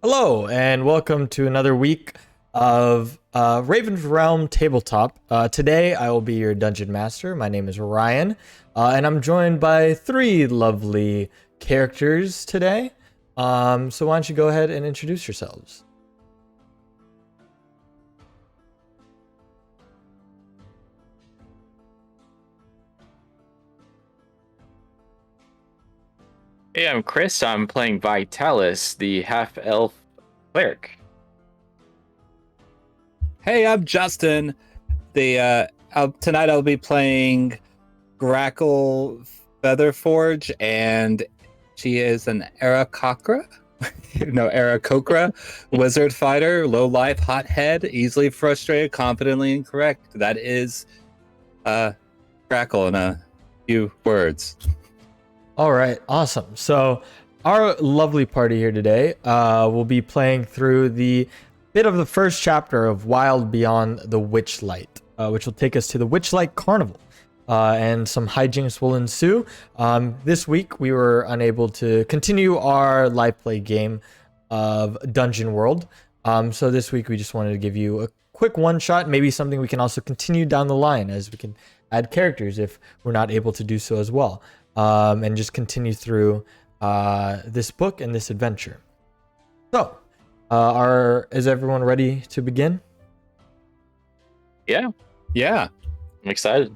Hello, and welcome to another week of Raven's Realm Tabletop. Today, I will be your dungeon master. My name is Ryan, and I'm joined by three lovely characters today. So why don't you go ahead and introduce yourselves? Hey, I'm Chris. I'm playing Vitalis, the half-elf cleric. Hey, I'm Justin. Tonight I'll be playing Grackle Featherforge, and she is an Aarakocra, Aarakocra wizard fighter, low life, hot head, easily frustrated, confidently incorrect. That is Grackle in a few words. All right, awesome. So our lovely party here today will be playing through the bit of the first chapter of Wild Beyond the Witchlight, which will take us to the Witchlight Carnival. And some hijinks will ensue. This week, we were unable to continue our live play game of Dungeon World. So this week, we just wanted to give you a quick one-shot, maybe something we can also continue down the line as we can add characters if we're not able to do so as well. And just continue through this book and this adventure. So, is everyone ready to begin? Yeah, Yeah. I'm excited.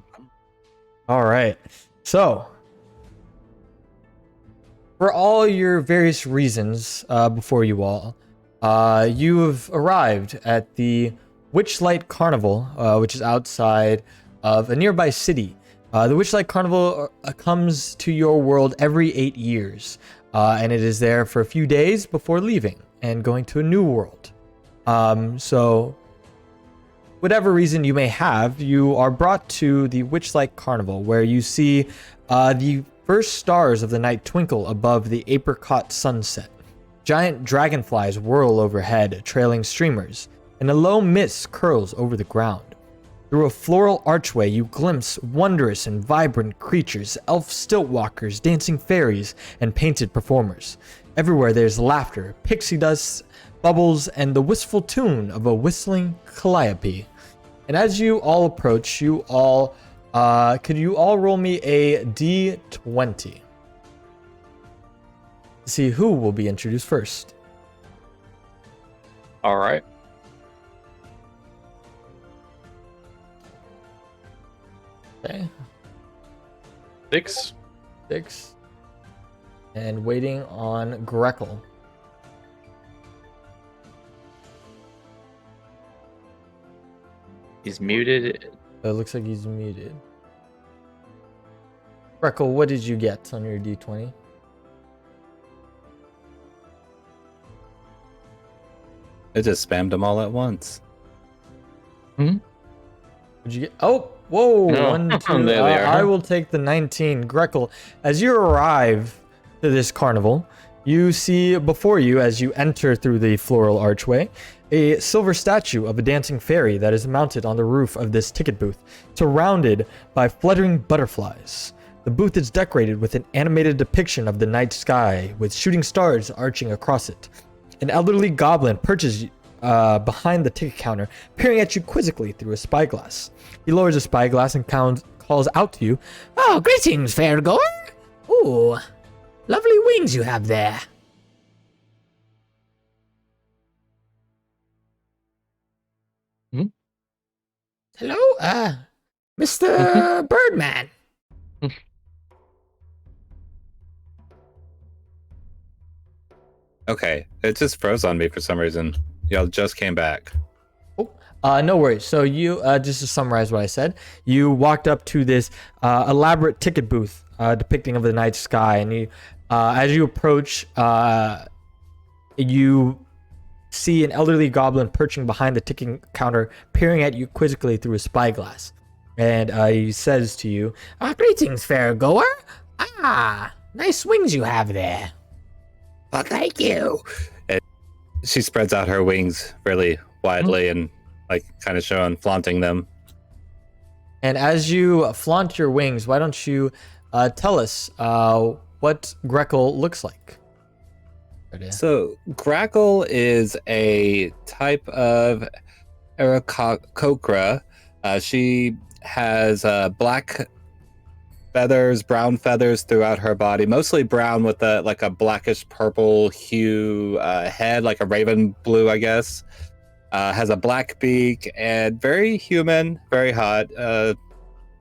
All right. So, for all your various reasons before you all, you have arrived at the Witchlight Carnival, which is outside of a nearby city. The Witchlight Carnival comes to your world every 8 years, and it is there for a few days before leaving and going to a new world. So, whatever reason you may have, you are brought to the Witchlight Carnival, where you see the first stars of the night twinkle above the apricot sunset. Giant dragonflies whirl overhead, trailing streamers, and a low mist curls over the ground. Through a floral archway, you glimpse wondrous and vibrant creatures, elf stiltwalkers, dancing fairies, and painted performers. Everywhere there's laughter, pixie dust, bubbles, and the wistful tune of a whistling calliope. And as you all approach, could you all roll me a d20? To see who will be introduced first. All right. Okay. 6. 6. And waiting on Greckle. He's muted. It looks like he's muted. Greckle, what did you get on your d20? I just spammed them all at once. What'd you get? Oh, whoa. No. 1, 2. There they are. I will take the 19. Greckle, as you arrive to this carnival, you see before you, as you enter through the floral archway, a silver statue of a dancing fairy that is mounted on the roof of this ticket booth, surrounded by fluttering butterflies. The booth is decorated with an animated depiction of the night sky, with shooting stars arching across it. An elderly goblin perches behind the ticket counter, peering at you quizzically through a spyglass. He lowers a spyglass and calls out to you, "Oh, greetings, fair goer. Ooh, lovely wings you have there." Hello, Mr. Birdman. Okay, it just froze on me for some reason. Y'all just came back. no worries. So you, just to summarize what I said, you walked up to this elaborate ticket booth depicting of the night sky, and you, as you approach, you see an elderly goblin perching behind the ticking counter, peering at you quizzically through a spyglass. And he says to you, Greetings, fair goer. Nice wings you have there. Well, thank you. She spreads out her wings really widely and kind of flaunting them. And as you flaunt your wings, why don't you tell us what Greckle looks like? So grackle is a type of Aarakocra. She has black feathers, brown feathers throughout her body, mostly brown with a blackish purple hue head, like a raven blue, I guess. Has a black beak and very human, very hot,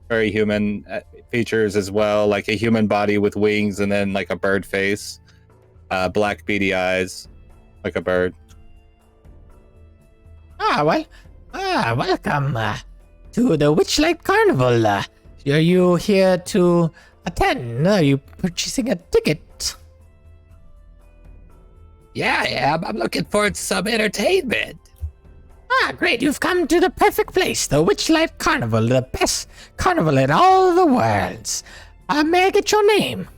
very human features as well, like a human body with wings and then like a bird face, black beady eyes, like a bird. Welcome to the Witchlight Carnival. Are you here to attend? Are you purchasing a ticket? Yeah, I am. I'm looking forward to some entertainment. Great. You've come to the perfect place. The Witchlight Carnival, the best carnival in all the worlds. May I get your name?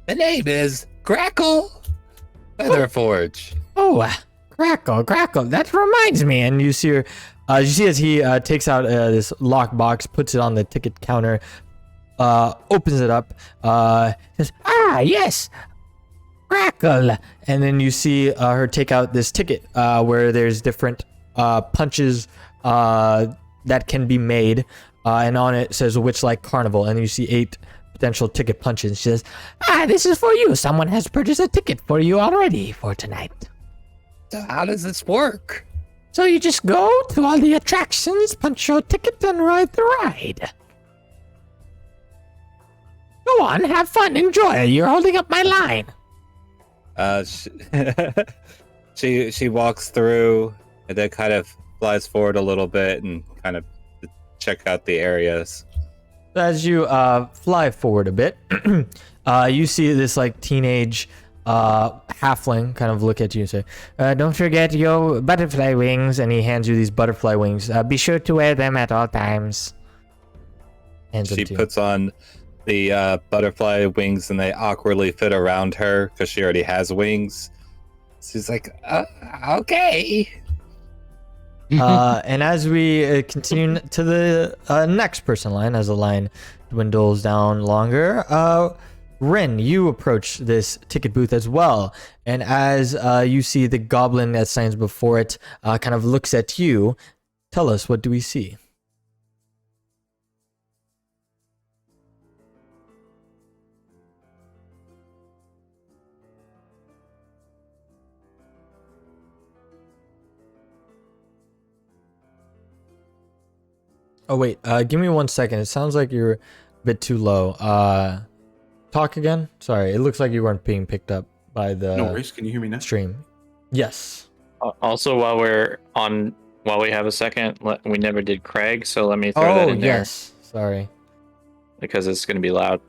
The name is Grackle Featherforge. Grackle. That reminds me. And you see her, you see as he takes out this lock box, puts it on the ticket counter, opens it up, says, Yes. Grackle. and then you see her take out this ticket where there's different punches that can be made, and on it says Witchlight Carnival, and you see 8 potential ticket punches. She says, This is for you. Someone has purchased a ticket for you already for tonight. So how does this work? So you just go to all the attractions, punch your ticket, and ride the ride. Go on, have fun, enjoy. You're holding up my line. She walks through and then kind of flies forward a little bit and kind of check out the areas. as you fly forward a bit, you see this like teenage halfling kind of look at you and say, don't forget your butterfly wings, and he hands you these butterfly wings. Be sure to wear them at all times. She puts on the butterfly wings and they awkwardly fit around her because she already has wings. She's like, okay. And as we continue to the next person line, as the line dwindles down longer, Rin, you approach this ticket booth as well. And as you see the goblin that stands before it kind of looks at you, tell us, what do we see? Oh, wait. Give me 1 second. It sounds like you're a bit too low. Talk again? Sorry. It looks like you weren't being picked up by the No worries. Can you hear me now? stream. Yes. Also, while we have a second, we never did Craig, so let me throw that in there. Yes. Sorry. Because it's going to be loud.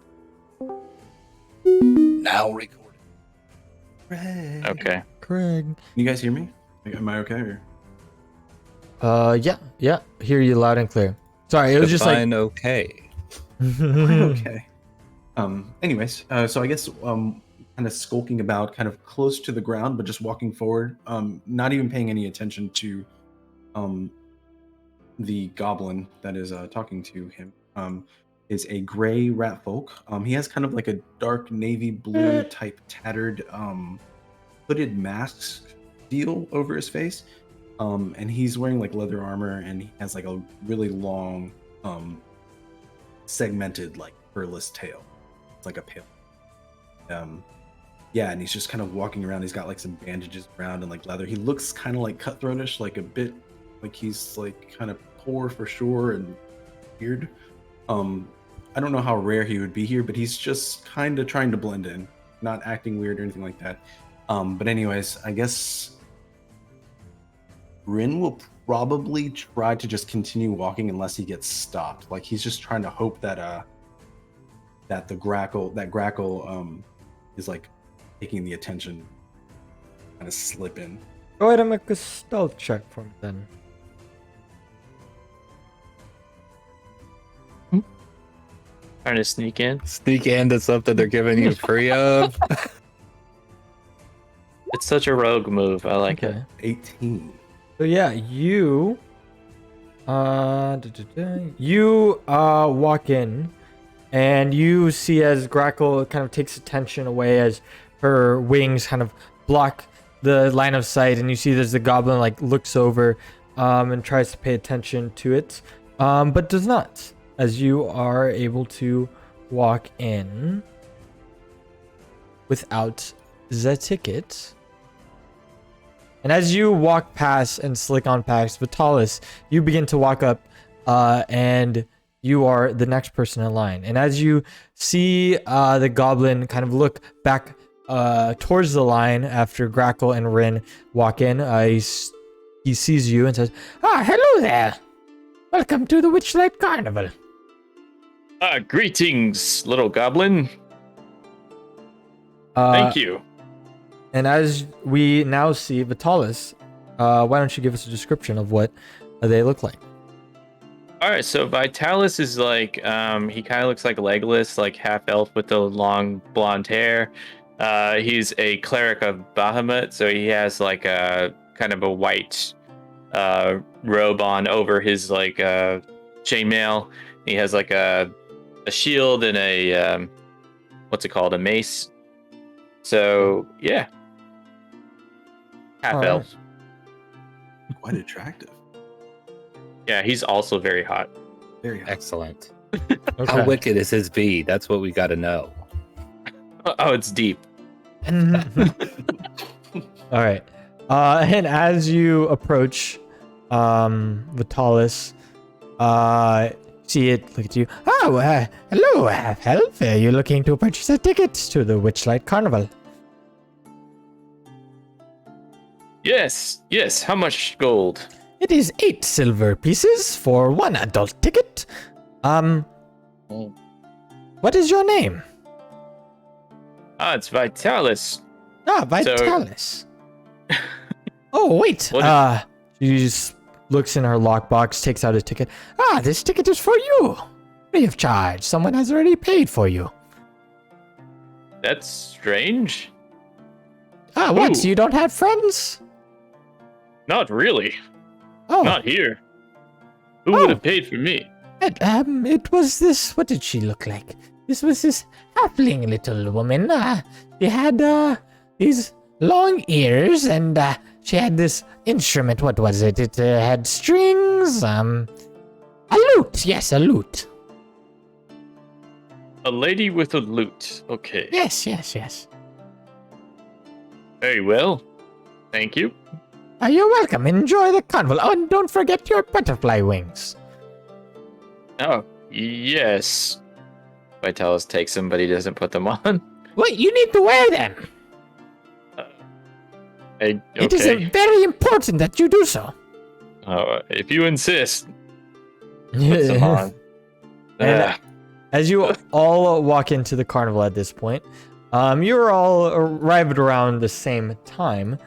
Now recording. Craig. Okay. Craig. Can you guys hear me? Am I okay? Or? Yeah. Hear you loud and clear. Sorry, it was just like... okay. Okay. Anyways, so I guess kind of skulking about, kind of close to the ground, but just walking forward, not even paying any attention to the goblin that is talking to him. Is a gray rat folk. He has kind of like a dark navy blue type tattered hooded mask deal over his face. And he's wearing like leather armor, and he has like a really long segmented like furless tail. It's like a pale. Yeah, and he's just kind of walking around. He's got like some bandages around and like leather. He looks kind of like cutthroatish, like a bit like he's like kind of poor for sure and weird. I don't know how rare he would be here, but he's just kind of trying to blend in, not acting weird or anything like that. But anyways, I guess Rin will probably try to just continue walking unless he gets stopped. Like he's just trying to hope that that grackle is like taking the attention, kind of slip in. Go ahead and make a stealth check for me then. Trying to sneak in. Sneak into something they're giving you free of. It's such a rogue move. I like it. 18. So yeah, you walk in, and you see as Grackle kind of takes attention away as her wings kind of block the line of sight, and you see there's the goblin like looks over and tries to pay attention to it, but does not, as you are able to walk in without the ticket. And as you walk past and slick on past Vitalis, you begin to walk up, and you are the next person in line. And as you see the goblin kind of look back towards the line after Grackle and Rin walk in, he sees you and says, hello there. Welcome to the Witchlight Carnival. Greetings, little goblin. Thank you. And as we now see Vitalis, why don't you give us a description of what they look like? All right, so Vitalis is like, he kind of looks like Legolas, like half elf with the long blonde hair. He's a cleric of Bahamut, so he has like a kind of a white robe on over his like chainmail. He has like a shield and a what's it called, a mace. So yeah, half elf. Quite attractive. Yeah, he's also very hot. Very hot. Excellent. Okay. How wicked is his bead? That's what we got to know. Oh, it's deep. All right. And as you approach Vitalis, see it look at you. Oh, hello, half-elf. Are you looking to purchase a ticket to the Witchlight Carnival? Yes. How much gold? It is 8 silver pieces for 1 adult ticket. What is your name? It's Vitalis. Vitalis. Oh, wait. She just looks in her lockbox, takes out a ticket. This ticket is for you. Free of charge. Someone has already paid for you. That's strange. What? Ooh. So you don't have friends? Not really. Oh. Not here. Who would have paid for me? It was this. What did she look like? This was this halfling little woman. She had these long ears, and she had this instrument. What was it? It had strings. A lute. Yes, a lute. A lady with a lute. Okay. Yes. Very well. Thank you. You're welcome. Enjoy the carnival. Oh, and don't forget your butterfly wings. Oh, yes. Vitalis takes them, but he doesn't put them on. Wait, you need to wear them. Okay. It is very important that you do so. If you insist. Put them on. And as you all walk into the carnival at this point, you're all arrived around the same time.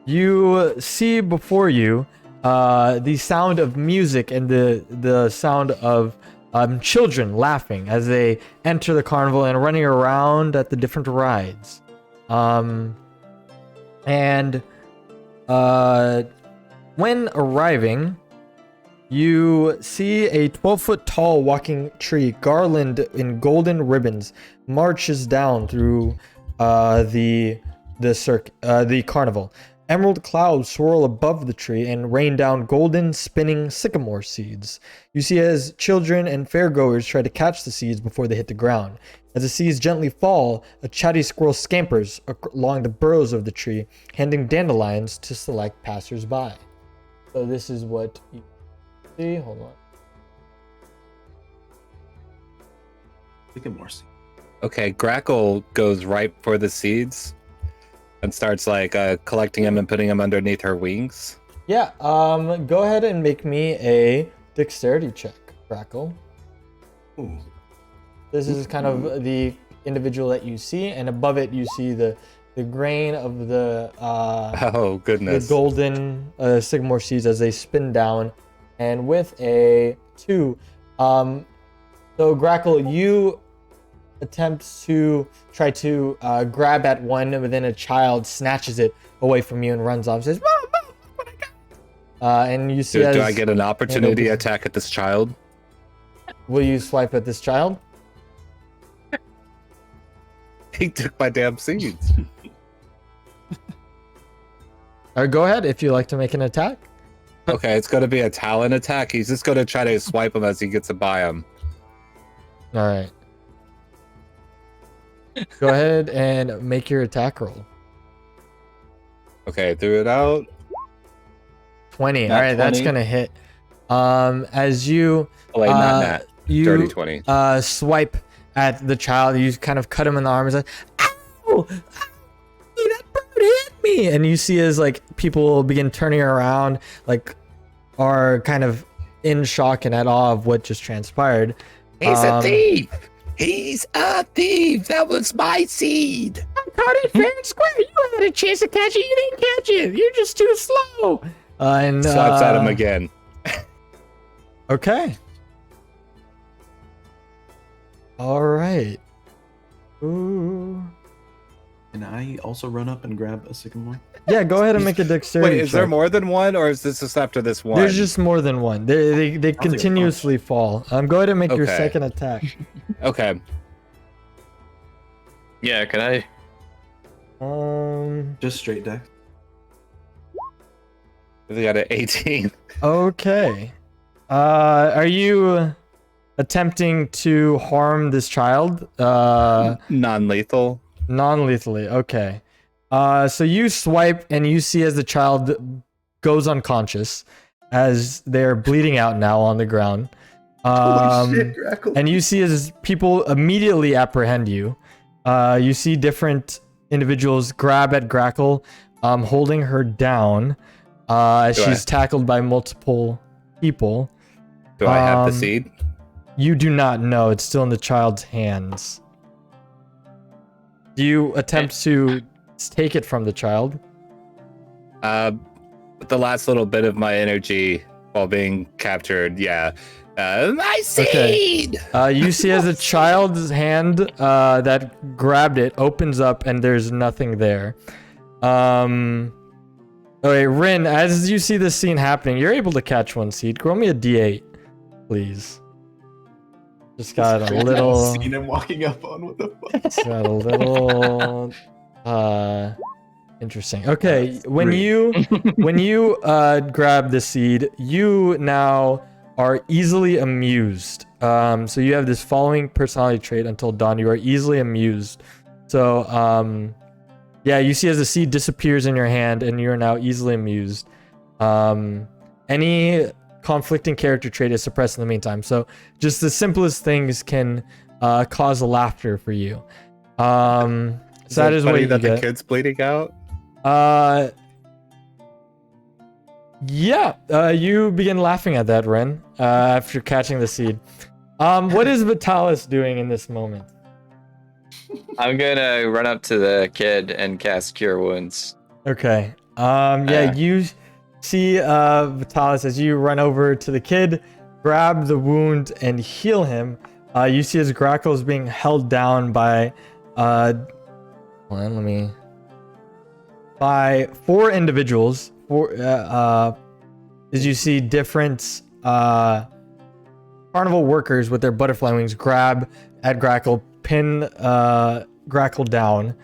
You see before you the sound of music and the sound of children laughing as they enter the carnival and running around at the different rides. When arriving, you see a 12-foot tall walking tree garland in golden ribbons marches down through the carnival. Emerald clouds swirl above the tree and rain down golden spinning sycamore seeds. You see as children and fairgoers try to catch the seeds before they hit the ground. As the seeds gently fall, a chatty squirrel scampers along the burrows of the tree, handing dandelions to select passers-by. So this is what you see. Hold on. Sycamore seed. Okay, Grackle goes right for the seeds and starts like collecting them and putting them underneath her wings. Yeah, go ahead and make me a dexterity check, Grackle. Ooh. This is kind of the individual that you see, and above it you see the grain of the Oh goodness! the golden sycamore seeds as they spin down, and with a 2, so Grackle, you attempt to try to grab at one, but then a child snatches it away from you and runs off and says, "Mom, look what I got." And you see Do I get an opportunity Yeah, attack at this child? Will you swipe at this child? He took my damn seeds. Go ahead if you like to make an attack. Okay, it's going to be a talon attack. He's just going to try to swipe him as he gets by him. All right. Go ahead and make your attack roll. Okay, threw it out. 20. Nat All right, that's 20. gonna hit. As you Oh, wait, not that. you Dirty 20. swipe at the child, you kind of cut him in the arm and say, "Ow! That bird hit me!" And you see as like people begin turning around, like are kind of in shock and at awe of what just transpired. He's a thief! He's a thief! That was my seed! I caught it fair and square. You had a chance to catch it. You didn't catch it. You're just too slow. And Slaps at him again. Okay. All right. Ooh. Can I also run up and grab a sycamore? Yeah, go ahead and make a dexterity Wait, is there check. more than one, or is this just after this one? There's just more than one. They continuously fall. Go ahead and make your Okay. second attack. Okay. Yeah, can I? Just straight deck. They got an 18. Okay. Are you attempting to harm this child? Non-lethal. Non-lethally. Okay. So you swipe and you see as the child goes unconscious, as they're bleeding out now on the ground. Holy shit, Grackle. And you see as people immediately apprehend you. You see different individuals grab at Grackle, holding her down as Do I- she's tackled by multiple people. Do I have the Um, seed? You do not know. It's still in the child's hands. Do you attempt to take it from the child? With the last little bit of my energy while being captured, yeah. My seed! You see as the child's hand that grabbed it opens up and there's nothing there. Okay, Rin, as you see this scene happening, you're able to catch one seed. Roll me a d8, please. Just got a little... Seen him walking up on. What the fuck? Just got a little... Interesting. Okay, when Three. you grab the seed, you now are easily amused. So you have this following personality trait until dawn. You are easily amused. So yeah, you see as the seed disappears in your hand and you're now easily amused. Any conflicting character trait is suppressed in the meantime. So just the simplest things can cause laughter for you. So that is what funny you that get. the kid's bleeding out? Yeah, you begin laughing at that, Ren, after catching the seed. What is Vitalis doing in this moment? I'm gonna run up to the kid and cast Cure Wounds. Okay. Yeah, you see Vitalis as you run over to the kid, grab the wound and heal him. You see his Grackle is being held down by hold on, let me by 4 individuals. As you see different carnival workers with their butterfly wings grab at Grackle, pin Grackle down,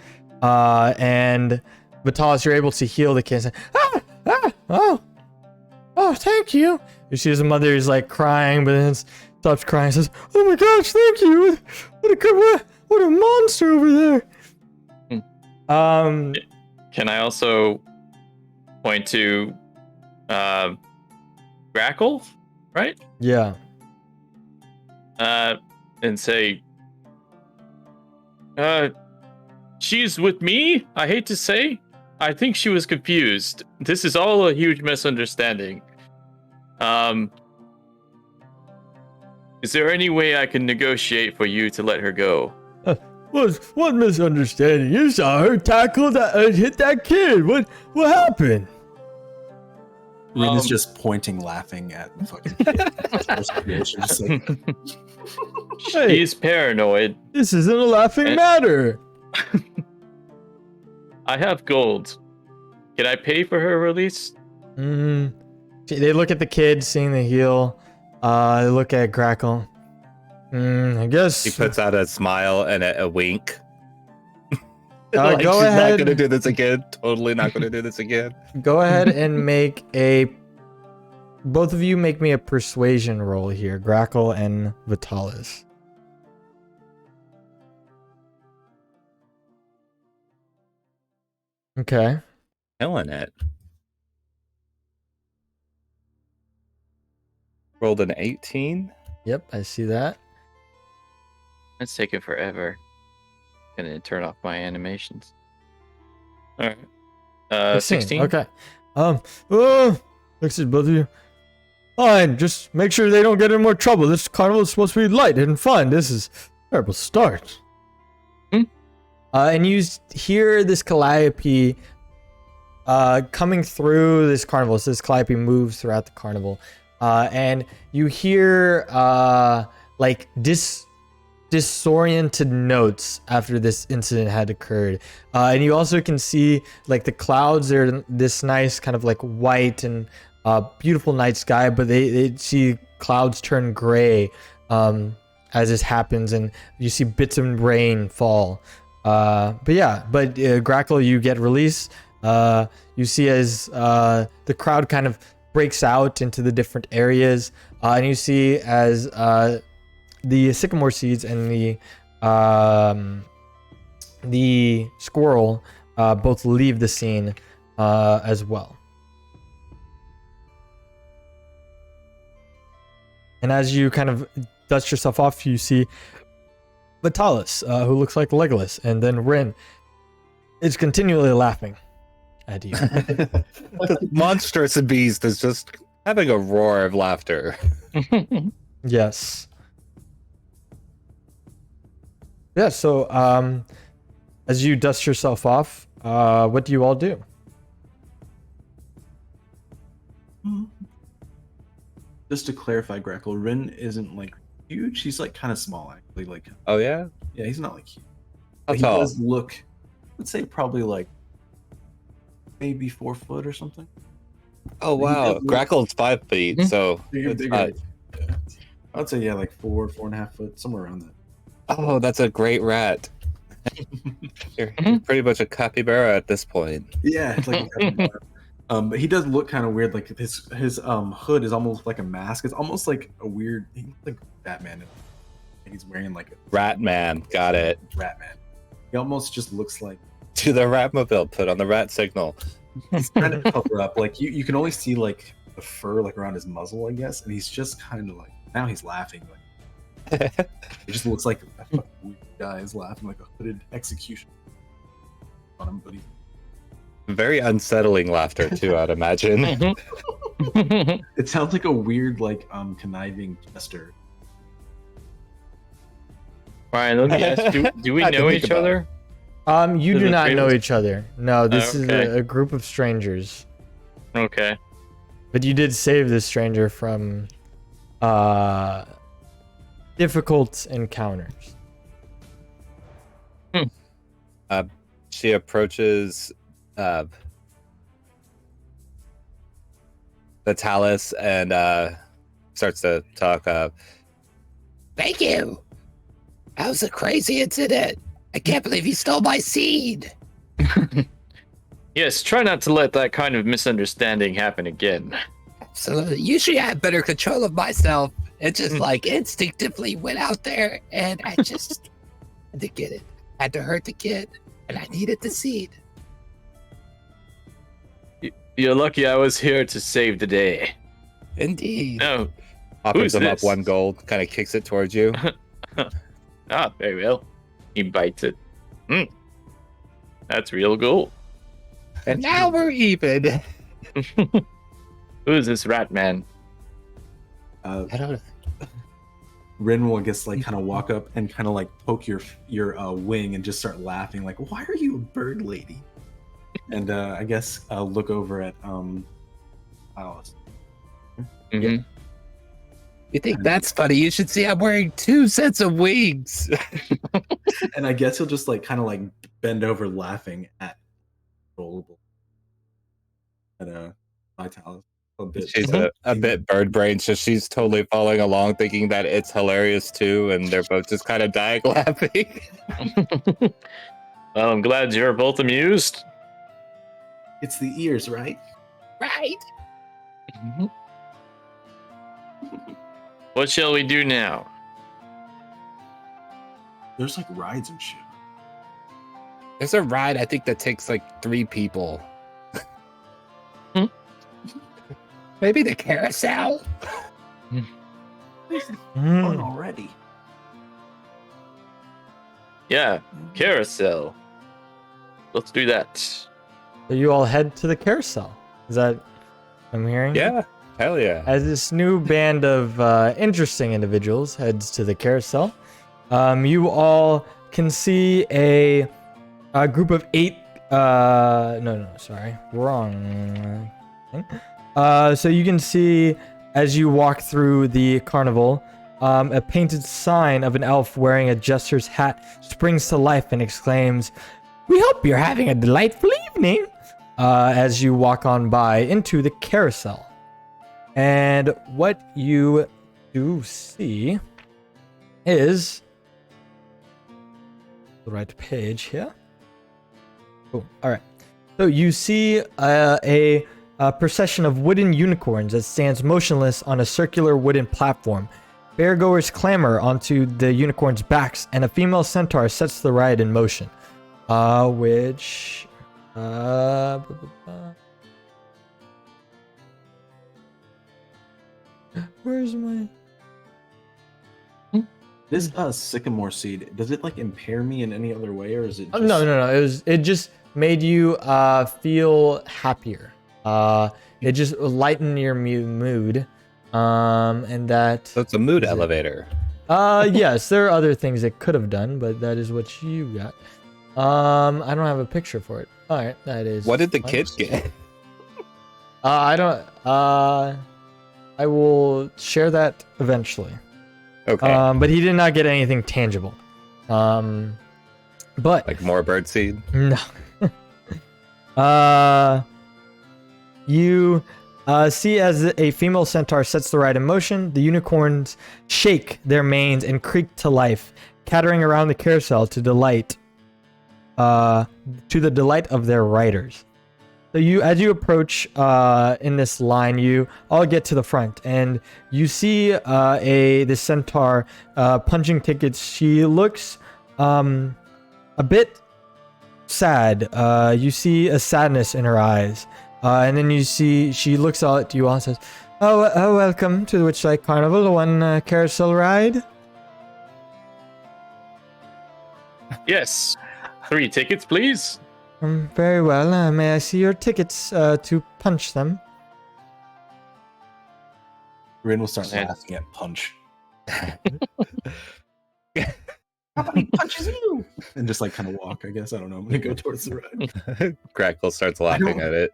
and Vitalis, you're able to heal the kid. Oh, thank you. You see his mother is like crying, but then stops crying and says, "Oh my gosh, thank you. What a monster over there." Can I also point to Grackle, right? Yeah. And say, she's with me? I hate to say. I think she was confused. This is all a huge misunderstanding. Is there any way I can negotiate for you to let her go? What misunderstanding? You saw her tackle that hit that kid. What happened? Rin is just pointing, laughing at the fucking kid. Just like, She's paranoid. This isn't a laughing Eh. matter. I have gold. Can I pay for her release? They look at the kid, seeing the heal. They look at Grackle. I guess. He puts out a smile and a wink. Like, go she's ahead. not gonna do this again. Totally not gonna do this again. Go ahead and make a. Both of you make me a persuasion roll here, Grackle and Vitalis. Okay. Killing it. Rolled an 18. Yep, I see that. It's taking forever. Gonna turn off my animations. All right. 16. Okay. Looks at both of you. Fine, just make sure they don't get in more trouble. This carnival is supposed to be light and fun. This is a terrible start. And you hear this calliope coming through this carnival. So this calliope moves throughout the carnival. And you hear like disoriented notes after this incident had occurred. And you also can see like the clouds are this nice kind of like white and beautiful night sky, but they see clouds turn gray as this happens, and you see bits of rain fall. But Grackle, you get released. You see as the crowd kind of breaks out into the different areas, and you see as the sycamore seeds and the squirrel both leave the scene as well. And as you kind of dust yourself off, you see Vitalis, who looks like Legolas, and then Rin is continually laughing at you. The monstrous beast is just having a roar of laughter. Yes. Yeah, so as you dust yourself off, what do you all do? Just to clarify, Grackle, Rin isn't like huge. He's like kind of small, actually. Like, Oh yeah? yeah, he's not like huge. How But he tall? does look, let's say, probably like maybe 4 foot or something. Oh He wow. does look- Grackle's 5 feet, so Bigger, it's bigger. not- Yeah. I would say like 4.5 foot, somewhere around that. Oh, that's a great rat. You're pretty much a capybara at this point. Yeah, it's like but he does look kind of weird. Like his hood is almost like a mask. It's almost like a weird. He looks like Batman. And he's wearing like a Rat man, got it. rat man. He almost just looks like To the Ratmobile, put on the rat signal. he's trying to cover up. Like you can only see like the fur like around his muzzle, I guess, and he's just kind of like now he's laughing. Like it just looks like a fucking weird guy is laughing like a hooded execution on him, but he's Very unsettling laughter too, I'd imagine. it sounds like a weird, like, conniving jester. Ryan, let me ask, do we I had to know think each about other? You Does do the not three of know us- each other. No, this is Okay. a group of strangers. Okay. But you did save this stranger from difficult encounters. She approaches Vitalis and starts to talk. Thank you. That was a crazy incident. I can't believe you stole my seed. Yes, try not to let that kind of misunderstanding happen again. Absolutely. Usually I have better control of myself. It just like instinctively went out there and I just had to get it. Had to hurt the kid and I needed the seed. You're lucky I was here to save the day. Indeed. No. Offers Who's him this? up 1 gold, kind of kicks it towards you. Ah, very well. He bites it. That's real gold. And now we're even. Who's this rat man? Uh, I don't know. Rin will, I guess, like, kind of walk up and kind of like poke your wing and just start laughing, like, "Why are you a bird lady?" And I guess look over at Alice. Mhm. You think that's funny? You should see I'm wearing 2 sets of wings. And I guess he'll just like kind of like bend over laughing at Rollable. At Vitalis a bit. She's a bit bird brain, so she's totally following along, thinking that it's hilarious too, and they're both just kind of dying laughing. Well, I'm glad you're both amused. It's the ears, right? Right. What shall we do now? There's like rides and shit. There's a ride I think that takes like 3 people. Maybe the carousel. Fun already. Yeah, carousel. Let's do that. So you all head to the carousel. Is that what I'm hearing? Yeah. Hell yeah. As this new band of interesting individuals heads to the carousel, you all can see a group of 8. Sorry, wrong thing. So you can see as you walk through the carnival, a painted sign of an elf wearing a jester's hat springs to life and exclaims, "We hope you're having a delightful evening," as you walk on by into the carousel. And what you do see is the right page here. Oh, all right. So you see a procession of wooden unicorns that stands motionless on a circular wooden platform. Fairgoers clamber onto the unicorns' backs, and a female centaur sets the ride in motion. Where's my... This sycamore seed, does it like impair me in any other way, or is it? Oh, no. It just made you feel happier. It just lightened your mood. And that. So it's a mood is it. elevator. Yes, there are other things it could have done, but that is what you got. I don't have a picture for it. All right, that is. What did the fine. kid get? I don't. I will share that eventually. Okay. But he did not get anything tangible. But Like more birdseed? no. You see as a female centaur sets the ride in motion, the unicorns shake their manes and creak to life, cattering around the carousel to the delight of their riders. So as you approach in this line, you all get to the front, and you see the centaur punching tickets. She looks a bit sad. You see a sadness in her eyes, and then you see she looks at you all and says, "Oh, welcome to the Witchlight Carnival. One carousel ride." Yes. 3 tickets, please. Very well. May I see your tickets to punch them? Rin will start Yeah. laughing at Punch. How about he punches you? And just like kind of walk, I guess. I don't know. I'm gonna go towards the ride. Crackle starts laughing at it.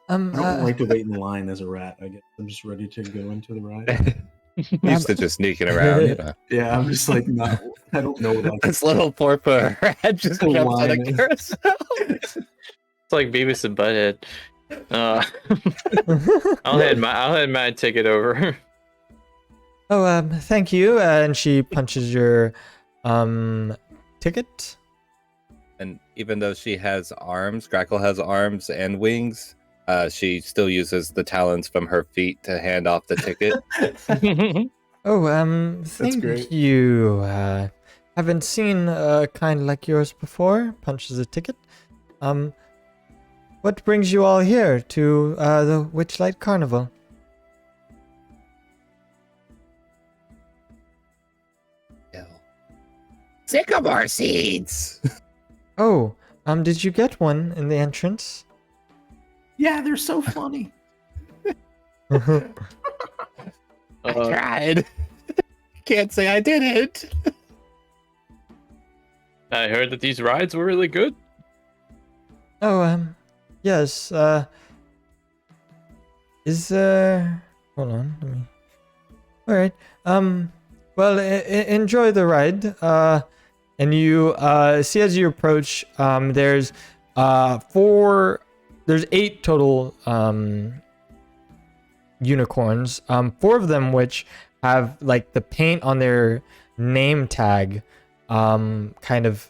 I don't like to wait in line as a rat. I guess I'm just ready to go into the ride. Used to just sneaking around, you know. Yeah, I'm just like not. I don't know what This little 4-foot rat just The jumps on a line is- carousel. It's like Beavis and Butthead. I'll head my ticket over. Oh, thank you. And she punches your ticket. And even though she has arms, Crackle has arms and wings, she still uses the talons from her feet to hand off the ticket. Oh, thank great. you. Haven't seen a kind like yours before. Punches a ticket. What brings you all here to the Witchlight Carnival? Sycamore seeds! Oh, did you get one in the entrance? Yeah, they're so funny. I tried. Can't say I didn't. I heard that these rides were really good. Oh, yes, is there... Hold on, let me... Alright, well, enjoy the ride, and you, see as you approach, there's 8 total, unicorns, 4 of them which have, like, the paint on their name tag, kind of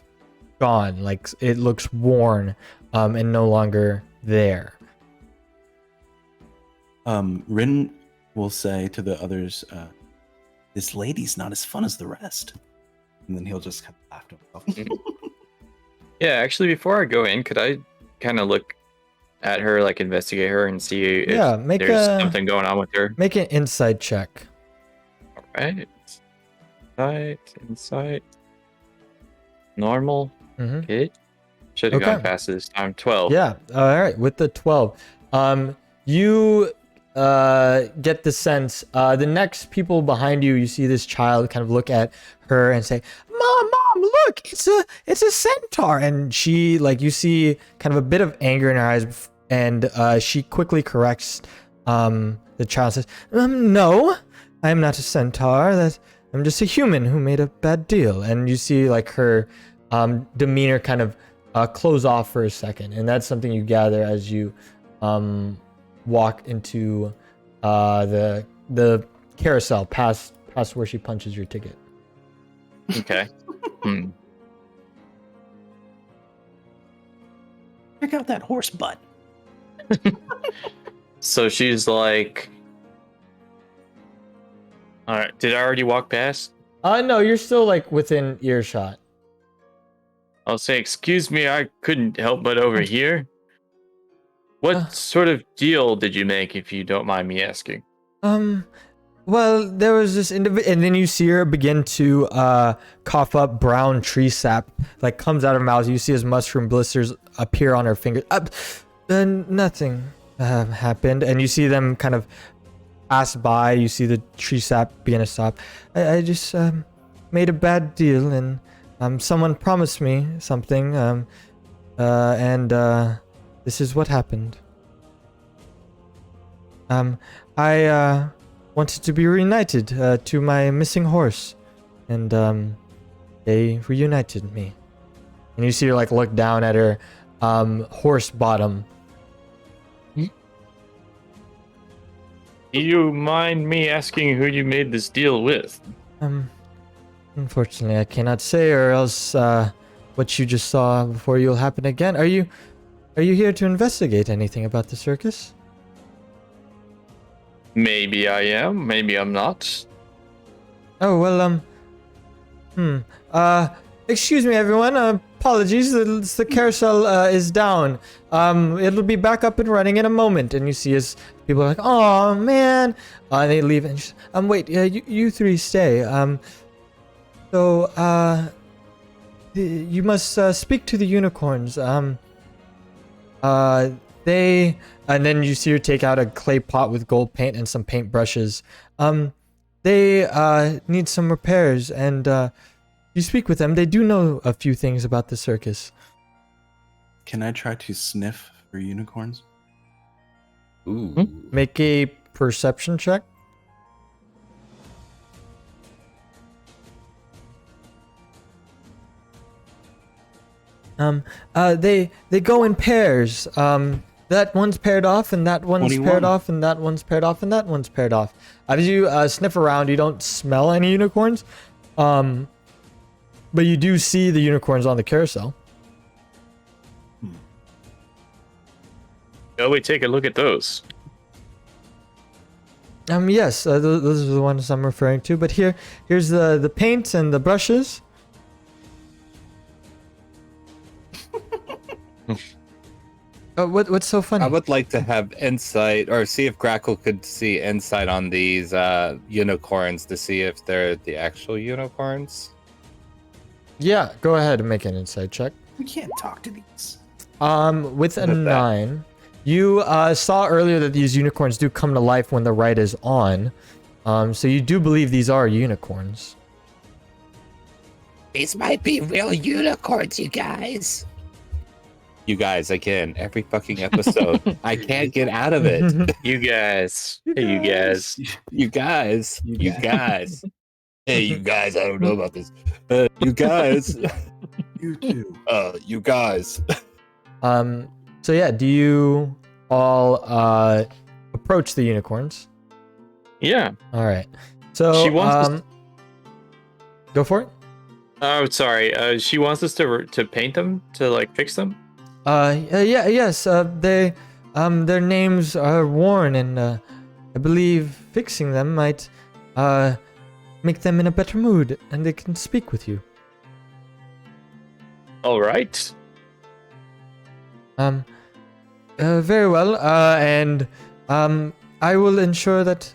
gone. Like it looks worn and no longer there. Rin will say to the others, "This lady's not as fun as the rest," and then he'll just kind of laugh to himself. Yeah, actually, before I go in, could I kind of look at her, like investigate her, and see if there's something going on with her? Make an insight check. All right, insight, normal. Okay, should have gone faster this time. 12. Yeah. All right. With the 12, you get the sense. The next people behind you, you see this child kind of look at her and say, "Mom, look! It's a centaur!" And she, like, you see kind of a bit of anger in her eyes, and she quickly corrects the child. Says, "No, I am not a centaur. I'm just a human who made a bad deal." And you see like her demeanor kind of close off for a second, and that's something you gather as you walk into the carousel past where she punches your ticket. Okay. Check out that horse butt. So she's like, all right, did I already walk past? No, you're still like within earshot. I'll say, excuse me, I couldn't help but overhear. What sort of deal did you make, if you don't mind me asking? Well, there was this individual, and then you see her begin to cough up brown tree sap, like comes out of her mouth. You see as mushroom blisters appear on her fingers. Nothing happened, and you see them kind of pass by. You see the tree sap begin to stop. I just made a bad deal, and someone promised me something, and this is what happened. I wanted to be reunited to my missing horse, and they reunited me. And you see her like look down at her horse bottom. Do you mind me asking who you made this deal with? Unfortunately, I cannot say, or else what you just saw before you will happen again. Are you here to investigate anything about the circus? Maybe I am, maybe I'm not. Oh, well, excuse me, everyone. Apologies, the carousel is down. It'll be back up and running in a moment. And you see as people are like, "Oh man," and they leave. And she's, wait, you three stay. You must speak to the unicorns. They, and then you see her take out a clay pot with gold paint and some paint brushes. They need some repairs, and you speak with them. They do know a few things about the circus. Can I try to sniff for unicorns? Ooh. Make a perception check. They go in pairs. That one's paired off, and that one's 21. paired off, and that one's paired off, and that one's paired off. As you sniff around, you don't smell any unicorns, but you do see the unicorns on the carousel. Shall we take a look at those? Yes, those are the ones I'm referring to. But here's the paint and the brushes. What's so funny? I would like to have insight, or see if Grackle could see insight on these unicorns to see if they're the actual unicorns. Yeah, go ahead and make an insight check. We can't talk to these. With a 9, you saw earlier that these unicorns do come to life when the light is on. So you do believe these are unicorns. These might be real unicorns, you guys. You guys, again, every fucking episode. I can't get out of it. You guys. Hey, you guys. You guys. You guys. Hey, you guys, I don't know about this. You guys. You too. You guys. So yeah, do you all approach the unicorns? Yeah. All right. So She wants go for it. Oh, sorry. She wants us to paint them, to like fix them. Yes. Their names are worn, and I believe fixing them might make them in a better mood, and they can speak with you. All right. Very well. And I will ensure that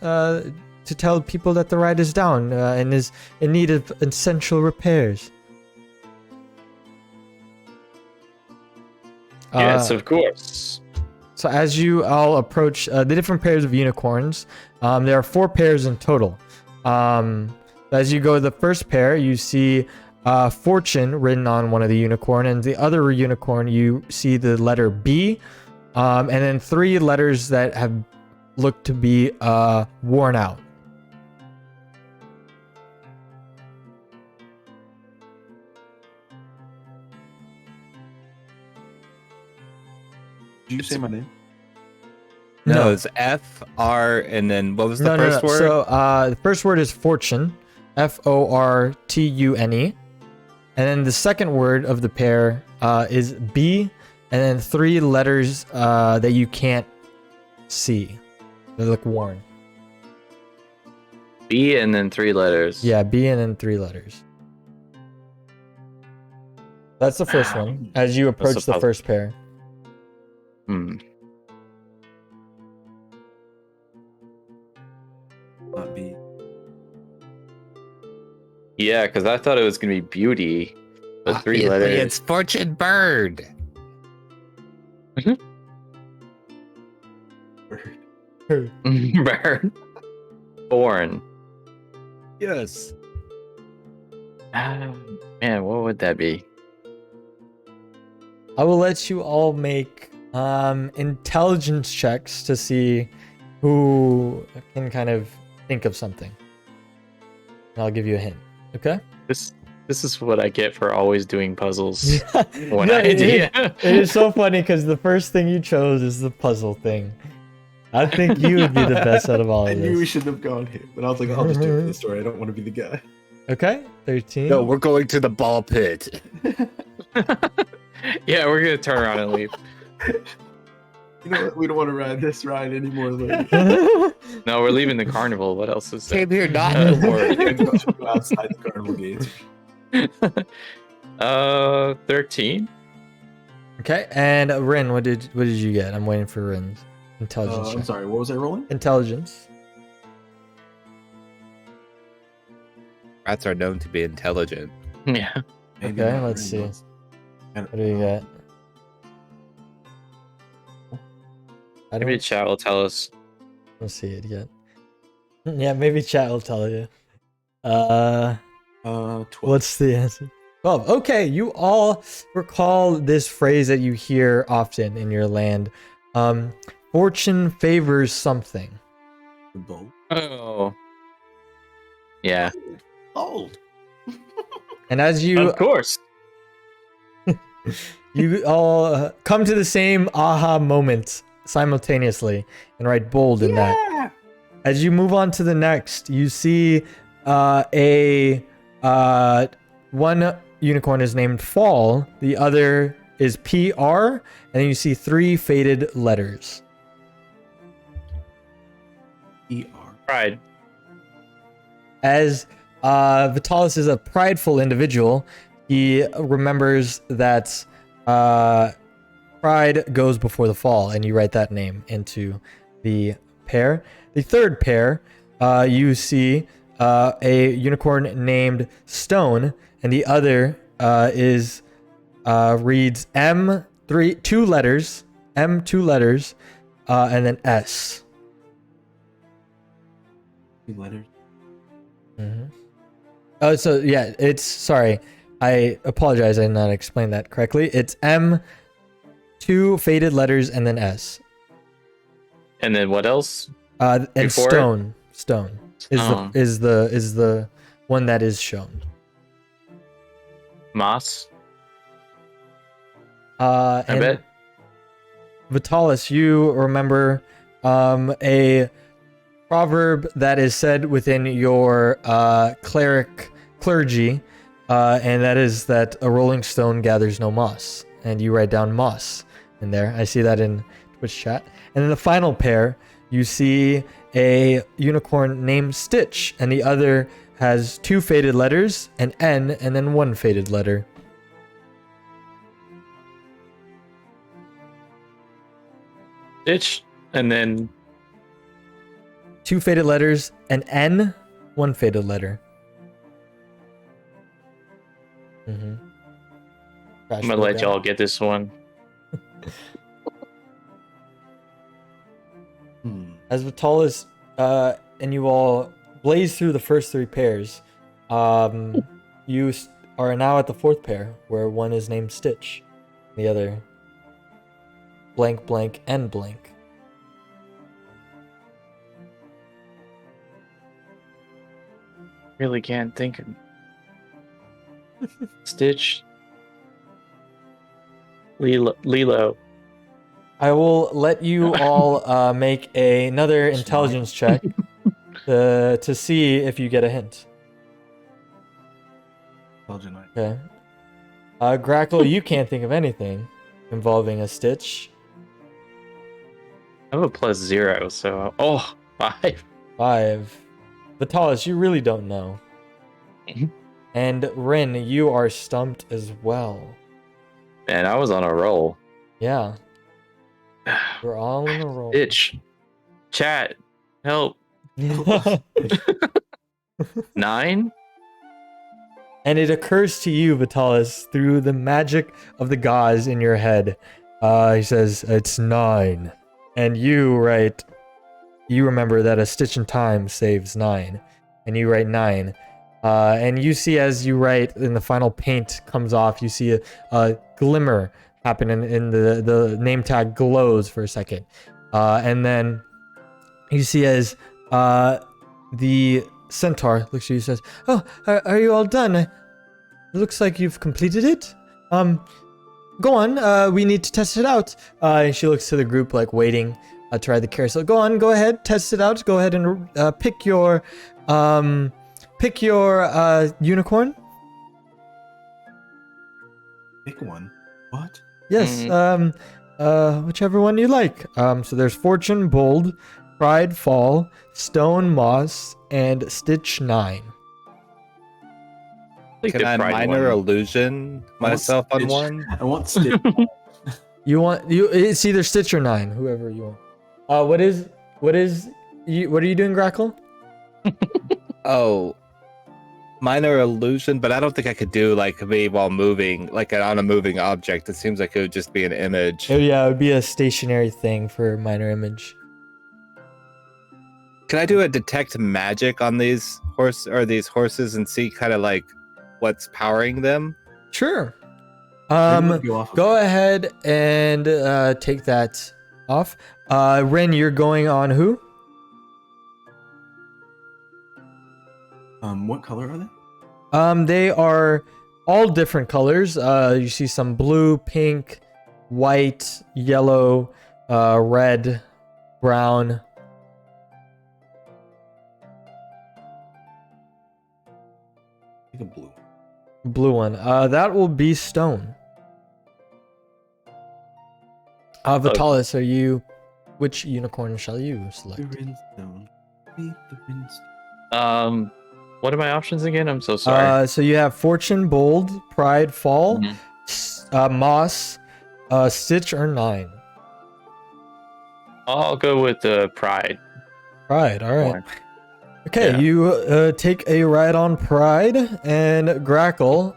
to tell people that the ride is down and is in need of essential repairs. Yes, of course. So as you all approach the different pairs of unicorns, there are 4 pairs in total. As you go to the first pair, you see Fortune written on one of the unicorn, and the other unicorn you see the letter B, and then 3 letters that have looked to be worn out. Did you say my name? No, it's F, R, and then what was the first word? So the first word is fortune, Fortune, and then the second word of the pair is B, and then 3 letters that you can't see. They look worn. B and then 3 letters. Yeah, B and then 3 letters. That's the first one. As you approach the first pair. Hmm. Not B. Yeah, because I thought it was gonna be beauty, but 3 letters. It's Fortune Bird. Bird. Bourne. Yes. Man, what would that be? I will let you all make intelligence checks to see who can kind of think of something. And I'll give you a hint. Okay? This is what I get for always doing puzzles. One Yeah, idea. it is so funny because the first thing you chose is the puzzle thing. I think you would be the best out of all I of knew we this. shouldn't have gone here, but I was like, I'll just do it for the story. I don't want to be the guy. Okay, 13. No, we're going to the ball pit. Yeah, we're gonna turn around and leave. You know what? We don't want to ride this ride anymore. Like, No, we're leaving the carnival. What else is there? Came here not to work. we go outside the carnival gates. 13. Okay, and Rin, what did you get? I'm waiting for Rin's intelligence. I'm check. sorry. What was I rolling? Intelligence. Rats are known to be intelligent. Yeah. Maybe Okay, not let's very see. well. What do you got? I Maybe don't, chat will tell us. don't see it yet. Yeah, maybe chat will tell you. 12. What's the answer? 12. Okay, you all recall this phrase that you hear often in your land. Fortune favors something. The bolt. Oh. Yeah. Old. And as you Of course. you all come to the same aha moment simultaneously and write bold in that. As you move on to the next, you see one unicorn is named Fall, the other is PR, and then you see 3 faded letters. ER. Pride. As Vitalis is a prideful individual, he remembers that pride goes before the fall, and you write that name into the pair. The third pair, you see a unicorn named Stone, and the other reads M3, 2 letters, M 2 letters, and then S. 2 letters. Mm-hmm. Oh, so yeah, it's sorry. I apologize. I did not explain that correctly. It's M, 2 faded letters, and then S. And then what else? And Before it? Stone. Stone Stone. is the one that is shown. Moss. I I bet. Vitalis, you remember a proverb that is said within your clerigy, and that is that a rolling stone gathers no moss, and you write down moss in there. I see that in Twitch chat. And then the final pair, you see a unicorn named Stitch, and the other has 2 faded letters, an N, and then 1 faded letter. Itch, and then 2 faded letters, an N, 1 faded letter. I'm gonna let y'all get this one. As Vitalis and you all blaze through the first 3 pairs, you are now at the 4th pair, where one is named Stitch, the other blank, blank, and blank. Really can't think of Stitch. Lilo. I will let you all make another intelligence check to see if you get a hint. Okay. Grackle, you can't think of anything involving a Stitch. I have a +0, so 5. 5. Vitalis, you really don't know. And Rin, you are stumped as well. Man, I was on a roll. Yeah. We're all in a roll. Itch. Chat. Help. 9? And it occurs to you, Vitalis, through the magic of the gauze in your head. He says, it's 9. And you write, you remember that a stitch in time saves 9. And you write 9. And you see as you write, and the final paint comes off, you see a glimmer happen in the name tag glows for a second. And then you see as the centaur looks at you and says, oh, are you all done? It looks like you've completed it. Go on, we need to test it out. And she looks to the group like waiting to ride the carousel. Go on, go ahead, test it out. Go ahead and pick your unicorn. Pick one. What? Yes, whichever one you like. So there's Fortune, Bold, Pride, Fall, Stone, Moss, and Stitch 9. Can I minor illusion myself on Stitch. one? I want Stitch. It's either Stitch or 9, whoever you want. What are you doing, Grackle? Oh, minor illusion, but I don't think I could do like me while moving, like on a moving object. It seems like it would just be an image. Oh yeah, it would be a stationary thing for minor image. Can I do a detect magic on these horses and see kind of like what's powering them? Sure. Go Go ahead and take that off. Ren, you're going on who? What color are they? They are all different colors. You see some blue, pink, white, yellow, red, brown. Like a blue. Blue one. That will be stone. Vitalis, are you? Which unicorn shall you select? What are my options again? I'm so sorry. So you have Fortune, Bold, Pride, Fall, Moss, Stitch, or 9. I'll go with Pride. Pride, all right. Okay, Yeah. you take a ride on Pride, and Grackle,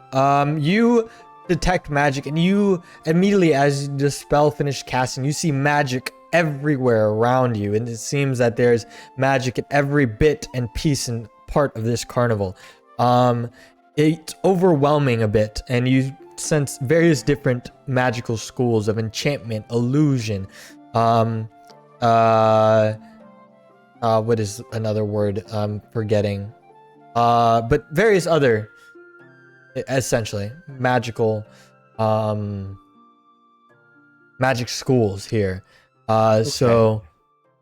you detect magic, and you immediately, as the spell finished casting, you see magic everywhere around you, and it seems that there's magic in every bit and piece and part of this carnival. It's overwhelming a bit, and you sense various different magical schools of enchantment, illusion, what is another word I'm forgetting, but various other essentially magical magic schools here. So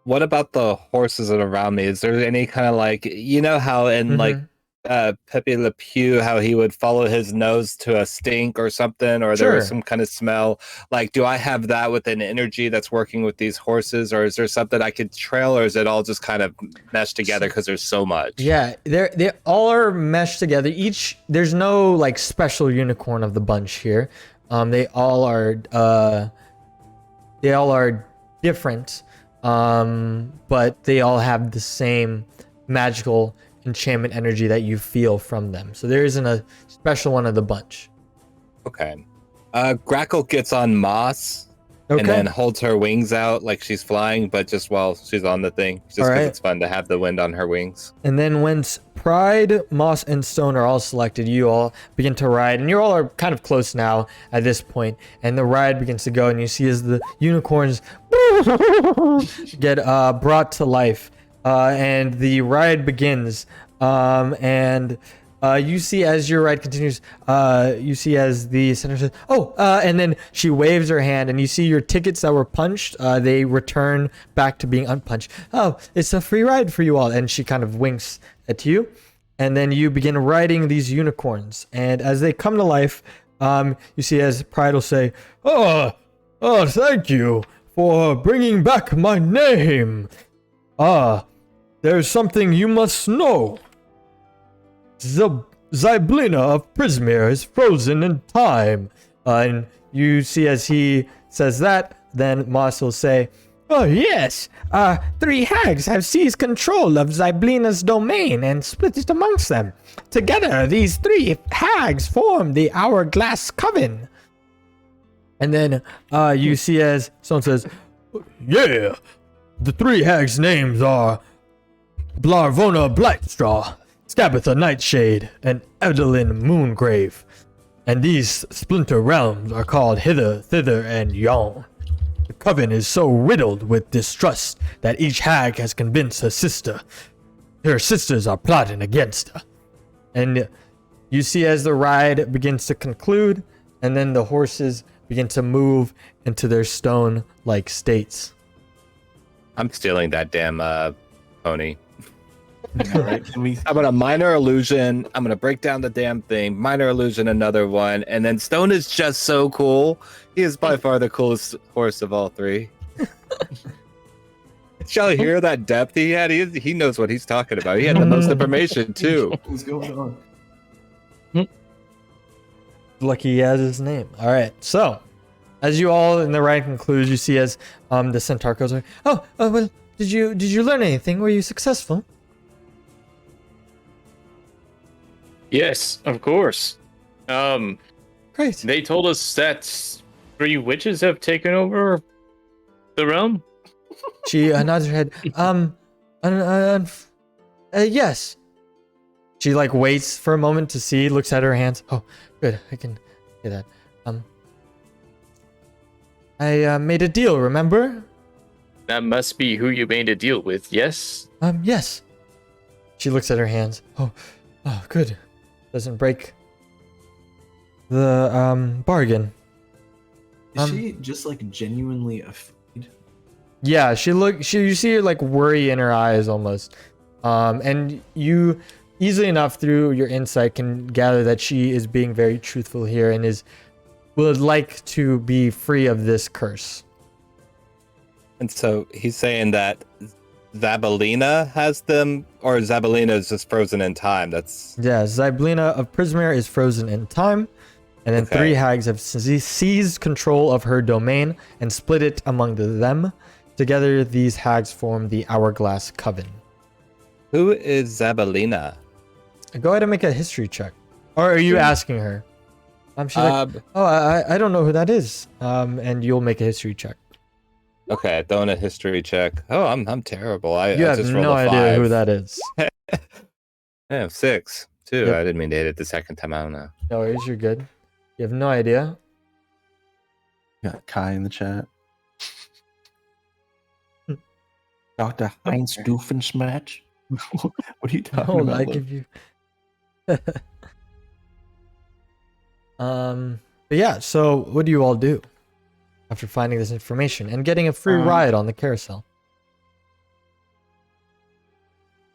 what about the horses that are around me? Is there any kind of like, you know how in like Pepe Le Pew how he would follow his nose to a stink or something, or there was Sure. some kind of smell. Like, do I have that with an energy that's working with these horses, or is there something I could trail, or is it all just kind of meshed together because there's so much? Yeah, they all are meshed together. There's no like special unicorn of the bunch here. They all are different, but they all have the same magical enchantment energy that you feel from them. So there isn't a special one of the bunch. Okay. Grackle gets on Moss Okay. and then holds her wings out like she's flying, but just while she's on the thing, just because Alright. it's fun to have the wind on her wings. And then once Pride, Moss, and Stone are all selected, you all begin to ride. And you all are kind of close now at this point. And the ride begins to go, and you see as the unicorns get brought to life. And the ride begins. You see as your ride continues, you see as the center says, and then she waves her hand, and you see your tickets that were punched, they return back to being unpunched. Oh, it's a free ride for you all. And she kind of winks at you. And then you begin riding these unicorns. And as they come to life, you see as Pride will say, thank you for bringing back my name. There's something you must know. Zyblina of Prismere is frozen in time. And you see as he says that, then Moss will say, oh yes, 3 hags have seized control of Zyblina's domain and split it amongst them. Together, these 3 hags form the Hourglass Coven. And then you see as someone says, yeah, the 3 hags' names are Blarvona Blightstraw, Scabatha Nightshade, and Evelyn Moongrave. And these splinter realms are called Hither, Thither, and Yon. The coven is so riddled with distrust that each hag has convinced her sisters are plotting against her. And you see as the ride begins to conclude, and then the horses begin to move into their stone-like states. I'm stealing that damn pony. All right, can we? I'm gonna minor illusion. I'm gonna break down the damn thing. Minor illusion, another one, and then Stone is just so cool. He is by far the coolest horse of all 3. Shall you hear that depth he had? He knows what he's talking about. He had the most information too. What's going on? Lucky he has his name. All right, so as you all in the ride concludes, you see as the centaur goes, well, did you learn anything? Were you successful? Yes, of course. Great. They told us that 3 witches have taken over the realm. She nods her head. Yes. She like waits for a moment to see, looks at her hands. Oh, good. I can get that. I made a deal, remember? That must be who you made a deal with, yes? Yes. She looks at her hands. Oh, good. Doesn't break the bargain. Is she just like genuinely afraid? Yeah, you see her like worry in her eyes almost. And you easily enough through your insight can gather that she is being very truthful here and would like to be free of this curse. And so he's saying that Zyblina has them, or Zyblina is just frozen in time. Yeah, Zyblina of Prismere is frozen in time, and then Okay. 3 hags have seized control of her domain and split it among them. Together, these hags form the Hourglass Coven. Who is Zyblina? Go ahead and make a history check. Or are you asking her? She's like, I don't know who that is. And you'll make a history check. Okay, throwing a history check. Oh, I'm terrible. I You have just rolled no a idea 5. who that is. Yeah, 6 too. Yep. I didn't mean to hit it the second time. I don't know. No worries, you're good. You have no idea. Got Kai in the chat. Dr. Heinz Doofenshmatch? What are you talking Hold on, about? I Luke? give you. But yeah, so what do you all do after finding this information and getting a free ride on the carousel?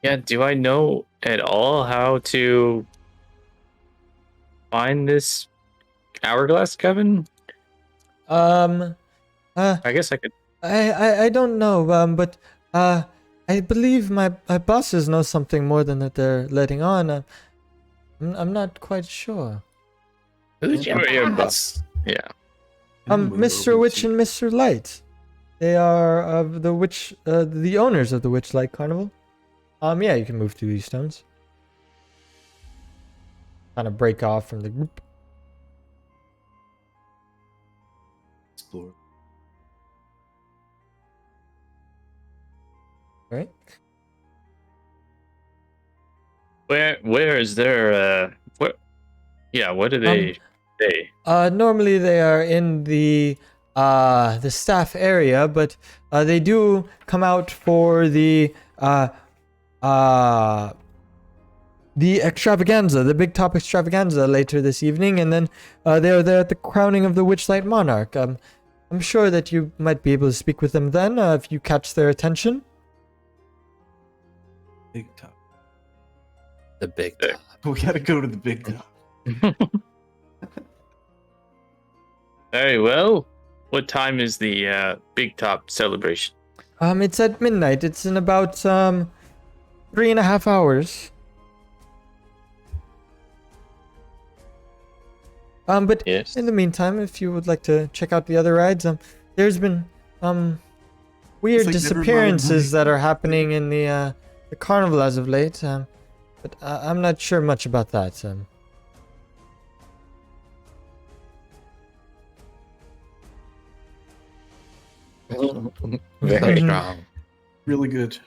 Yeah, do I know at all how to find this hourglass, Kevin? Um, I guess I could. I don't know, but I believe my bosses know something more than that they're letting on. I'm not quite sure. Who's your Your boss? Yeah. Mr. Witch and Mr. Light. They are of the owners of the Witchlight Carnival. Yeah, you can move through these stones. Kind of break off from the group. Explore. All right. Where is their what do they say? Normally they are in the staff area, but they do come out for the extravaganza, the big top extravaganza later this evening, and then they are there at the crowning of the Witchlight Monarch. I'm sure that you might be able to speak with them then if you catch their attention. Big top. The big There. top. We gotta go to the big top. Very well. What time is the big top celebration? It's at midnight. It's in about 3.5 hours. But Yes. in the meantime, if you would like to check out the other rides, there's been weird like disappearances that are happening in the carnival as of late. But I'm not sure much about that. Very strong. Really good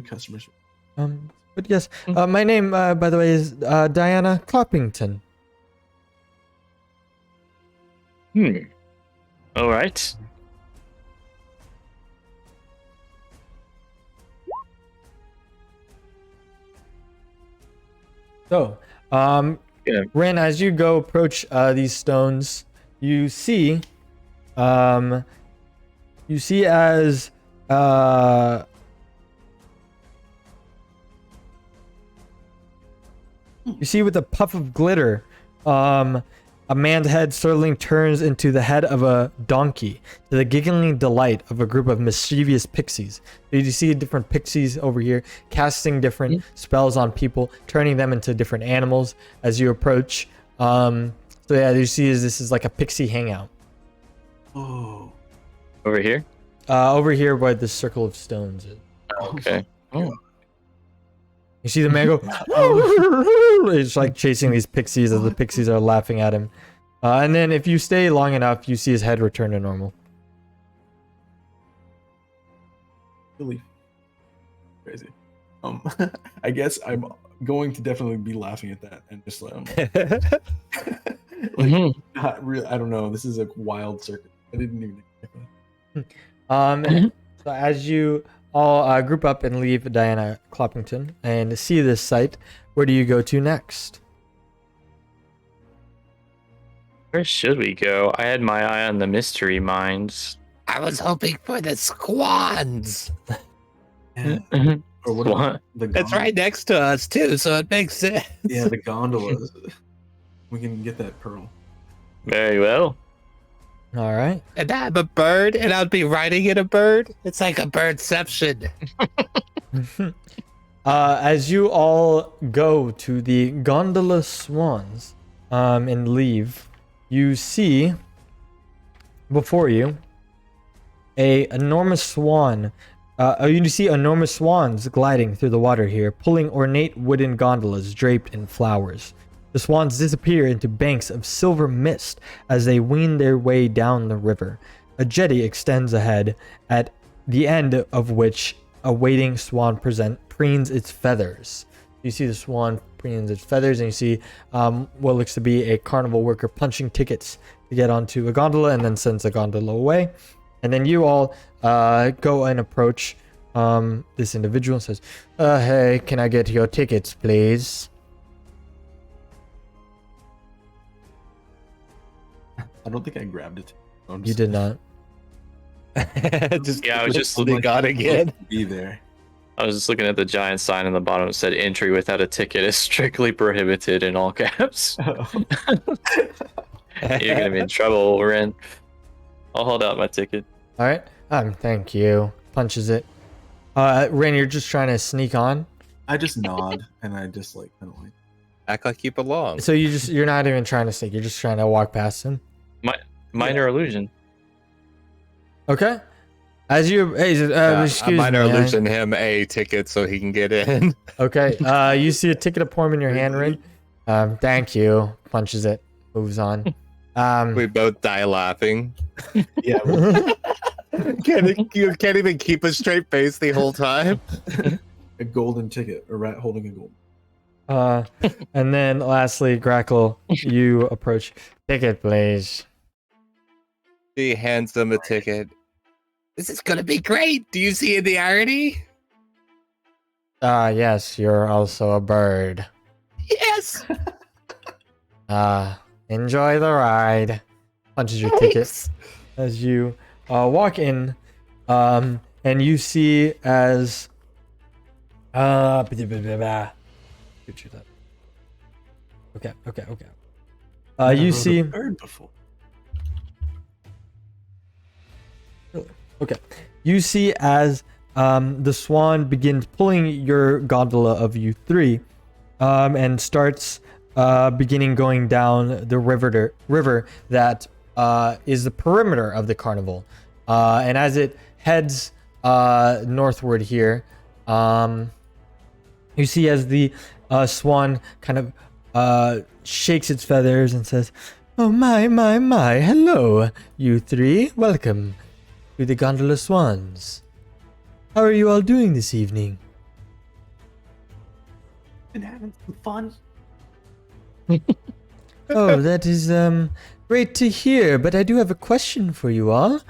customer service. But yes, my name, by the way, is Diana Cloppington. All right. So, Yeah. Ren, as you go approach these stones, you see, as you see with a puff of glitter, a man's head suddenly turns into the head of a donkey, to the giggling delight of a group of mischievous pixies. So you see different pixies over here casting different spells on people, turning them into different animals as you approach. So yeah, you see this is like a pixie hangout. Oh. Over here? Over here where the circle of stones is. Okay. Oh. You see the man go, it's like chasing these pixies as the pixies are laughing at him. And then if you stay long enough, you see his head return to normal. Really crazy. I guess I'm going to definitely be laughing at that and just not really. I don't know. This is a wild circuit. I didn't even expect that. So as you all group up and leave Diana Cloppington and see this site, where do you go to next? Where should we go? I had my eye on the mystery mines. I was hoping for the squans. Yeah. Or what? What? The It's gondola? right next to us too, so it makes sense. Yeah, the gondolas. We can get that pearl. Very well. All right. And I'm a bird, and I'll be riding in a bird. It's like a birdception. As you all go to the gondola swans and leave, you see before you a enormous swan. You see enormous swans gliding through the water here, pulling ornate wooden gondolas draped in flowers. The swans disappear into banks of silver mist as they wing their way down the river. A jetty extends ahead, at the end of which a waiting swan preens its feathers. You see the swan preens its feathers, and you see what looks to be a carnival worker punching tickets to get onto a gondola, and then sends the gondola away. And then you all go and approach this individual and says, "Hey, can I get your tickets, please?" I don't think I grabbed it. You did not. Just Yeah, I was just holding on again. Be there. I was just looking at the giant sign on the bottom that said entry without a ticket is strictly prohibited in all caps. You're gonna be in trouble, Ren. I'll hold out my ticket. All right. Thank you. Punches it. Ren, you're just trying to sneak on. I just nod and I just like kind of like. Act like you belong. So you're not even trying to sneak. You're just trying to walk past him. Minor illusion. Okay. As you, excuse minor me. illusion him a ticket so he can get in. Okay. You see a ticket of Porm in your hand, Ren. Thank you. Punches it. Moves on. We both die laughing. Yeah. You can't even keep a straight face the whole time. A golden ticket. A rat holding a gold. And then lastly, Grackle, you approach. Ticket, please. She hands him a ticket. This is gonna be great. Do you see the irony? Yes, you're also a bird. Yes. Enjoy the ride. Punches your ticket as you walk in, and you see as Okay. You see. Bird before. Okay. You see as the swan begins pulling your gondola of you three, and starts beginning going down the river that is the perimeter of the carnival. And as it heads northward here, you see as the swan kind of shakes its feathers and says, "Oh my, hello, you three. Welcome to the Gondola Swans. How are you all doing this evening?" Been having some fun. Oh, that is great to hear, but I do have a question for you all.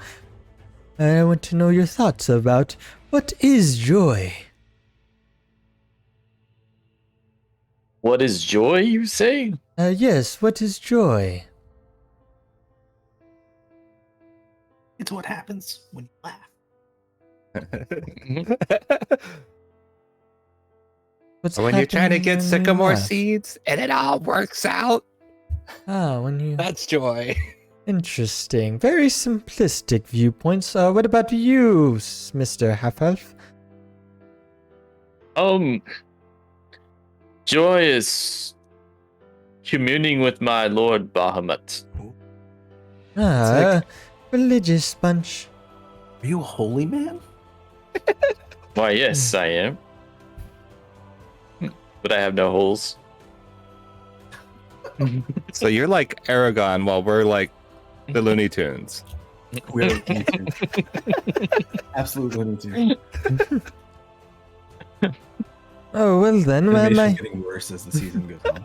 I want to know your thoughts about what is joy. What is joy, you say? Yes, what is joy? It's what happens when you laugh. What's When you're trying to happening get when you sycamore laugh? seeds and it all works out, When you... that's joy. Interesting. Very simplistic viewpoints. What about you, Mr. Half-Elf? Joy is communing with my Lord Bahamut. Religious bunch. Are you a holy man? Why, yes, I am. But I have no holes. So you're like Aragon while we're like the Looney Tunes. We are Looney Tunes. Absolute Looney Tunes. Oh, well then, Animation getting worse as the season goes on.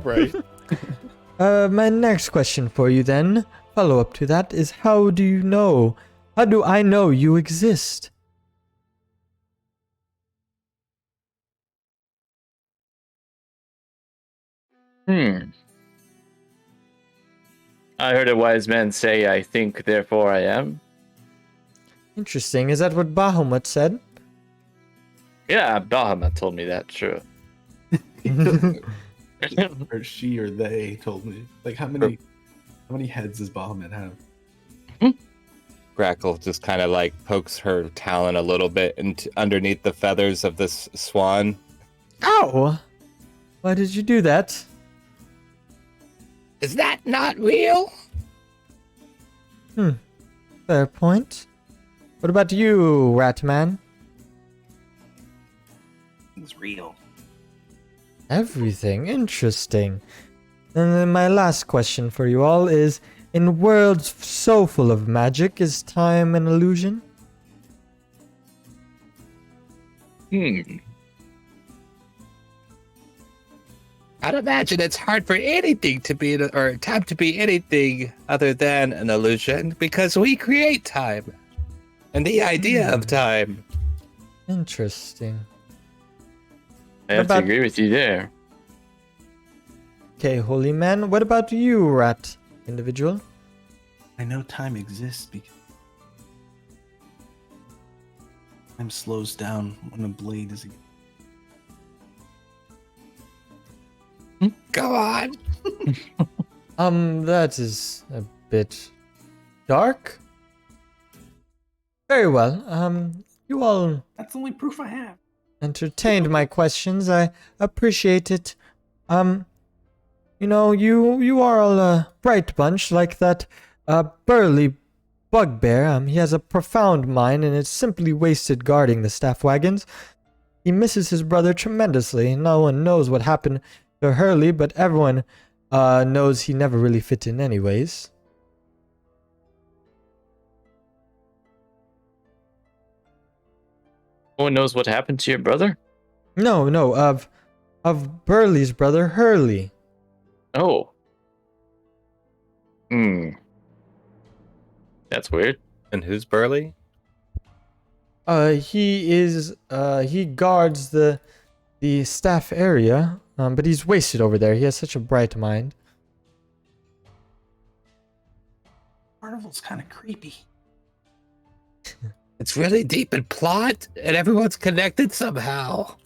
Right. my next question for you then, follow up to that, is how do I know you exist? I heard a wise man say, I think, therefore I am. Interesting. Is that what Bahamut said? Yeah, Bahamut told me that, true. Or she or they told me. Like how many heads does Bahamut have? Grackle just kind of like pokes her talon a little bit underneath the feathers of this swan. Ow! Why did you do that? Is that not real? Fair point. What about you, Ratman? It's real. Everything. Interesting. And then my last question for you all is, in worlds so full of magic, is time an illusion? I'd imagine it's hard for anything to be, or time to be anything other than an illusion, because we create time and the idea of time. Interesting. I have to agree with you there. Okay, holy man. What about you, rat individual? I know time exists Time slows down when a blade is. Go on. That is a bit dark. Very well. You all That's the only proof I have. entertained my questions. I appreciate it. You are all a bright bunch, like that burly bugbear. He has a profound mind and is simply wasted guarding the staff wagons. He misses his brother tremendously. No one knows what happened to Hurley, but everyone knows he never really fit in anyways. No one knows what happened to your brother? No, of Burley's brother, Hurley. Oh. That's weird. And who's Burley? He guards the staff area, but he's wasted over there. He has such a bright mind. Carnival's kind of creepy. It's really deep in plot, and everyone's connected somehow.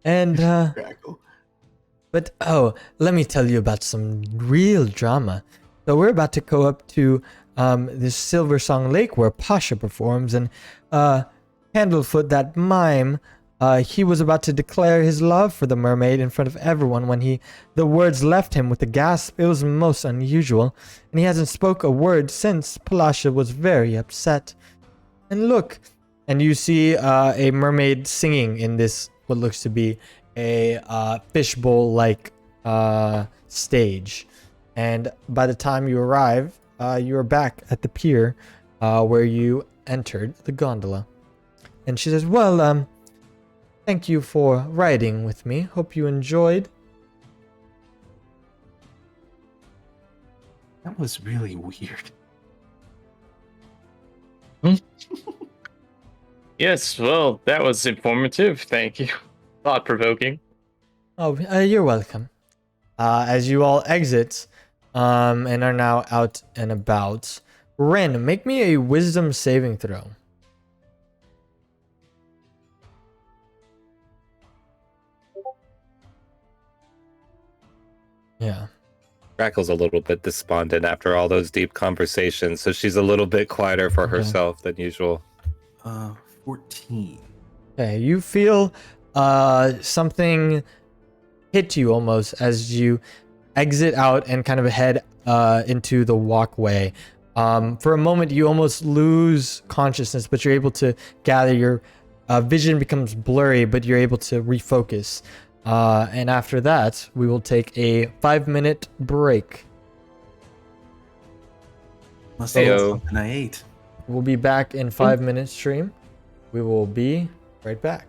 And Crackle. but let me tell you about some real drama. So we're about to go up to this Silver Song Lake where Pasha performs, and Candlefoot, that mime, he was about to declare his love for the mermaid in front of everyone when the words left him with a gasp. It was most unusual, and he hasn't spoke a word since. Palasha was very upset. And look, and you see a mermaid singing in this what looks to be a fishbowl-like stage. And by the time you arrive, you are back at the pier where you entered the gondola. And she says, well, thank you for riding with me. Hope you enjoyed. That was really weird. Yes, well, that was informative. Thank you. Thought-provoking. Oh, you're welcome. As you all exit and are now out and about, Ren, make me a wisdom saving throw. Yeah. Crackle's a little bit despondent after all those deep conversations, so she's a little bit quieter for herself than usual. 14. Okay, you feel something hit you almost as you exit out and kind of head into the walkway. For a moment, you almost lose consciousness, but you're able to gather. Your vision becomes blurry, but you're able to refocus. And after that, we will take a 5-minute break. Must have been Heyo. something I ate. We'll be back in 5 minutes stream. We will be right back.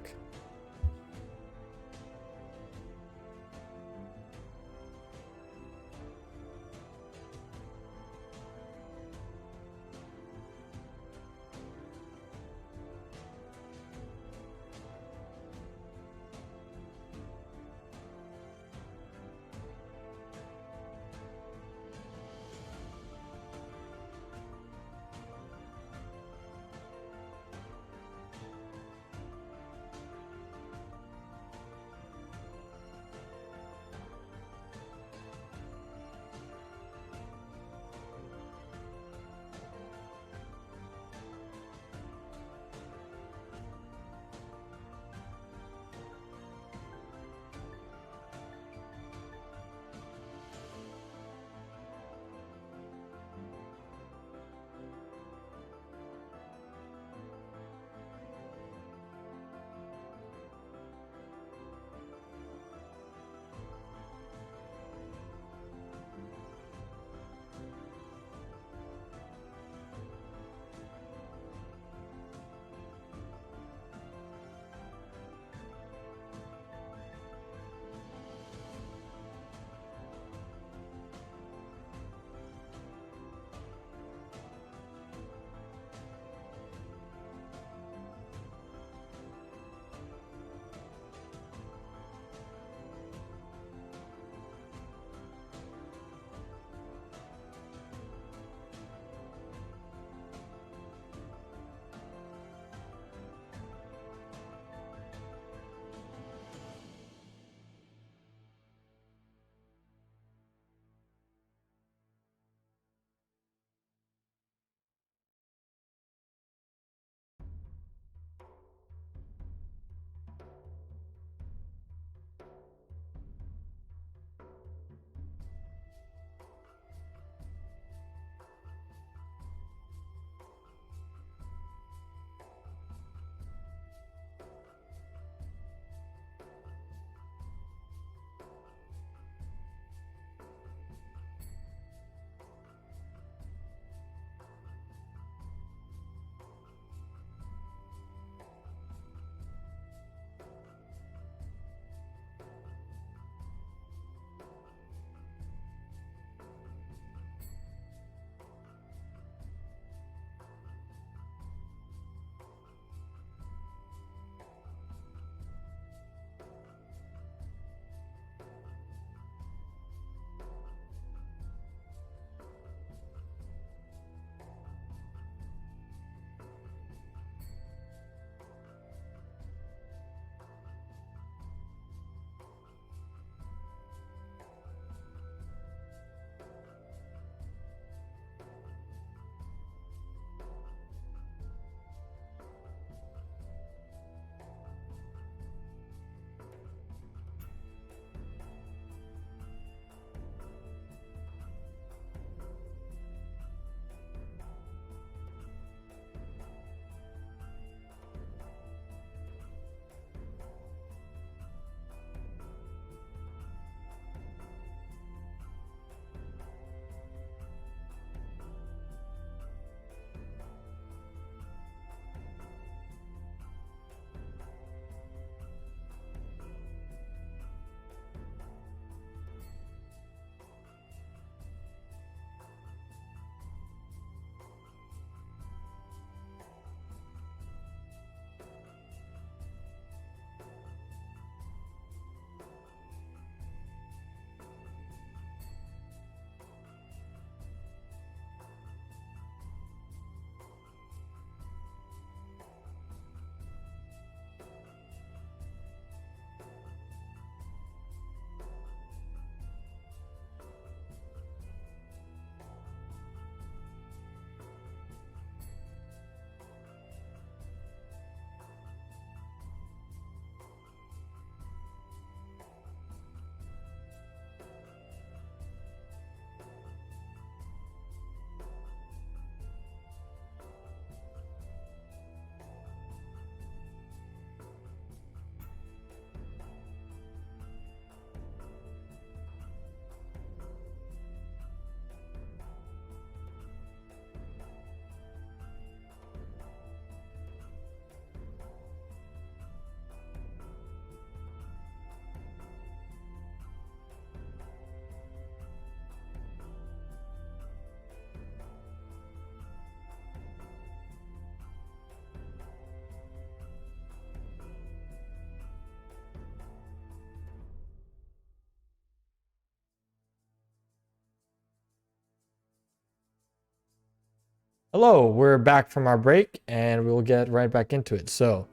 Hello, we're back from our break and we'll get right back into it. So,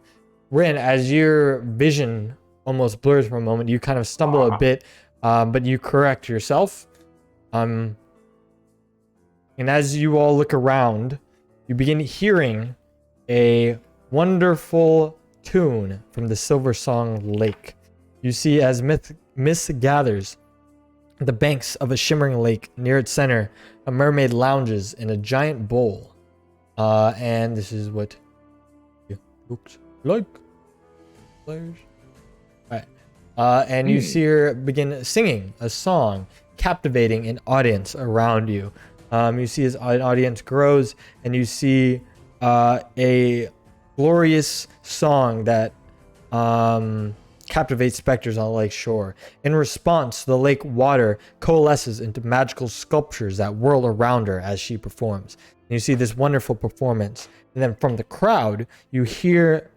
Rin, as your vision almost blurs for a moment, you kind of stumble a bit, but you correct yourself. And as you all look around, you begin hearing a wonderful tune from the Silver Song Lake. You see as mist gathers the banks of a shimmering lake. Near its center, a mermaid lounges in a giant bowl. And this is what it looks like. Players. Alright. And you see her begin singing a song, captivating an audience around you. You see as an audience grows, and you see a glorious song that captivates specters on the lake shore. In response, the lake water coalesces into magical sculptures that whirl around her as she performs. And you see this wonderful performance. And then from the crowd, you hear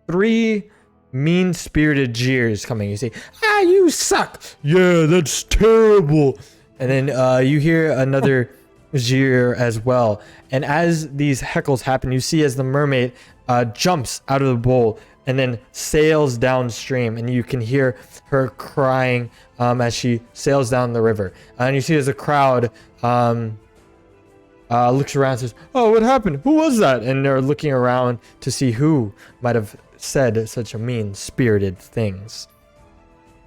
3 mean-spirited jeers coming. You say, "Ah, you suck! Yeah, that's terrible!" And then you hear another jeer as well. And as these heckles happen, you see as the mermaid jumps out of the bowl and then sails downstream, and you can hear her crying as she sails down the river. And you see as the crowd looks around and says, "Oh, what happened? Who was that?" And they're looking around to see who might have said such a mean-spirited things.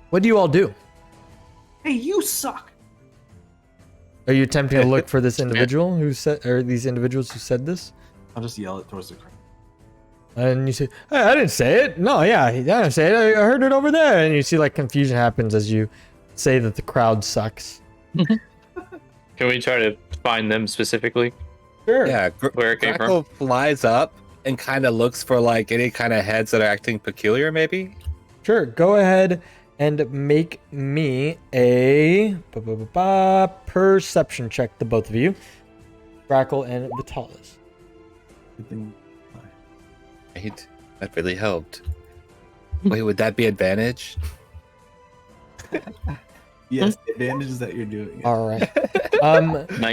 What do you all do? Hey, you suck. Are you attempting to look for this individual who said, or these individuals who said this? I'll just yell it towards the crowd. And you say, "Hey, I didn't say it. No, yeah, I didn't say it. I heard it over there." And you see like confusion happens as you say that the crowd sucks. Can we try to find them specifically? Sure. Yeah, Where it came from? Grackle flies up and kind of looks for like any kind of heads that are acting peculiar, maybe. Sure. Go ahead and make me a perception check, the both of you, Grackle and Vitalis. Good thing. Right, that really helped. Wait, would that be advantage? Yes, the advantage is that you're doing it. All right.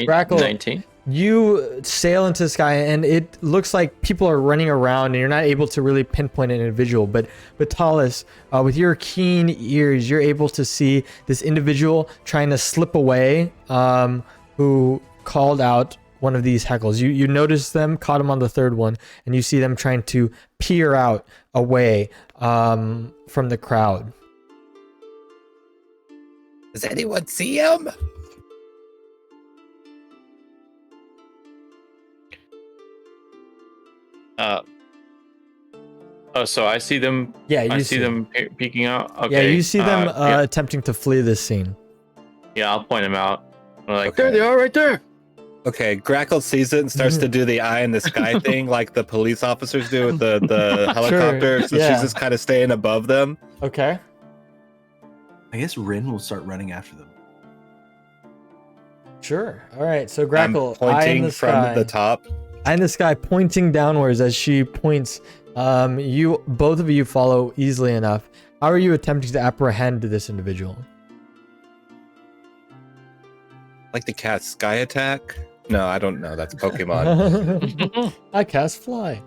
Grackle, 19. you sail into the sky, and it looks like people are running around, and you're not able to really pinpoint an individual. But Vitalis, with your keen ears, you're able to see this individual trying to slip away, who called out one of these heckles. You notice them, caught him on the third one, and you see them trying to peer out away from the crowd. Does anyone see him? Oh, so I see them. Yeah, you I see them peeking out. Okay. Yeah, you see them yeah. attempting to flee this scene. Yeah, I'll point them out. I'm like, Okay. there they are, right there. Okay, Grackle sees it and starts to do the eye in the sky thing like the police officers do with the helicopter. So yeah. she's just kind of staying above them. Okay. I guess Rin will start running after them. Sure. All right. So I'm Grackle, eye in pointing the from sky. the top. Eye in the sky, pointing downwards as she points. You both of you follow easily enough. How are you attempting to apprehend this individual? Like the cat sky attack? No, I don't know. That's Pokemon. I cast fly.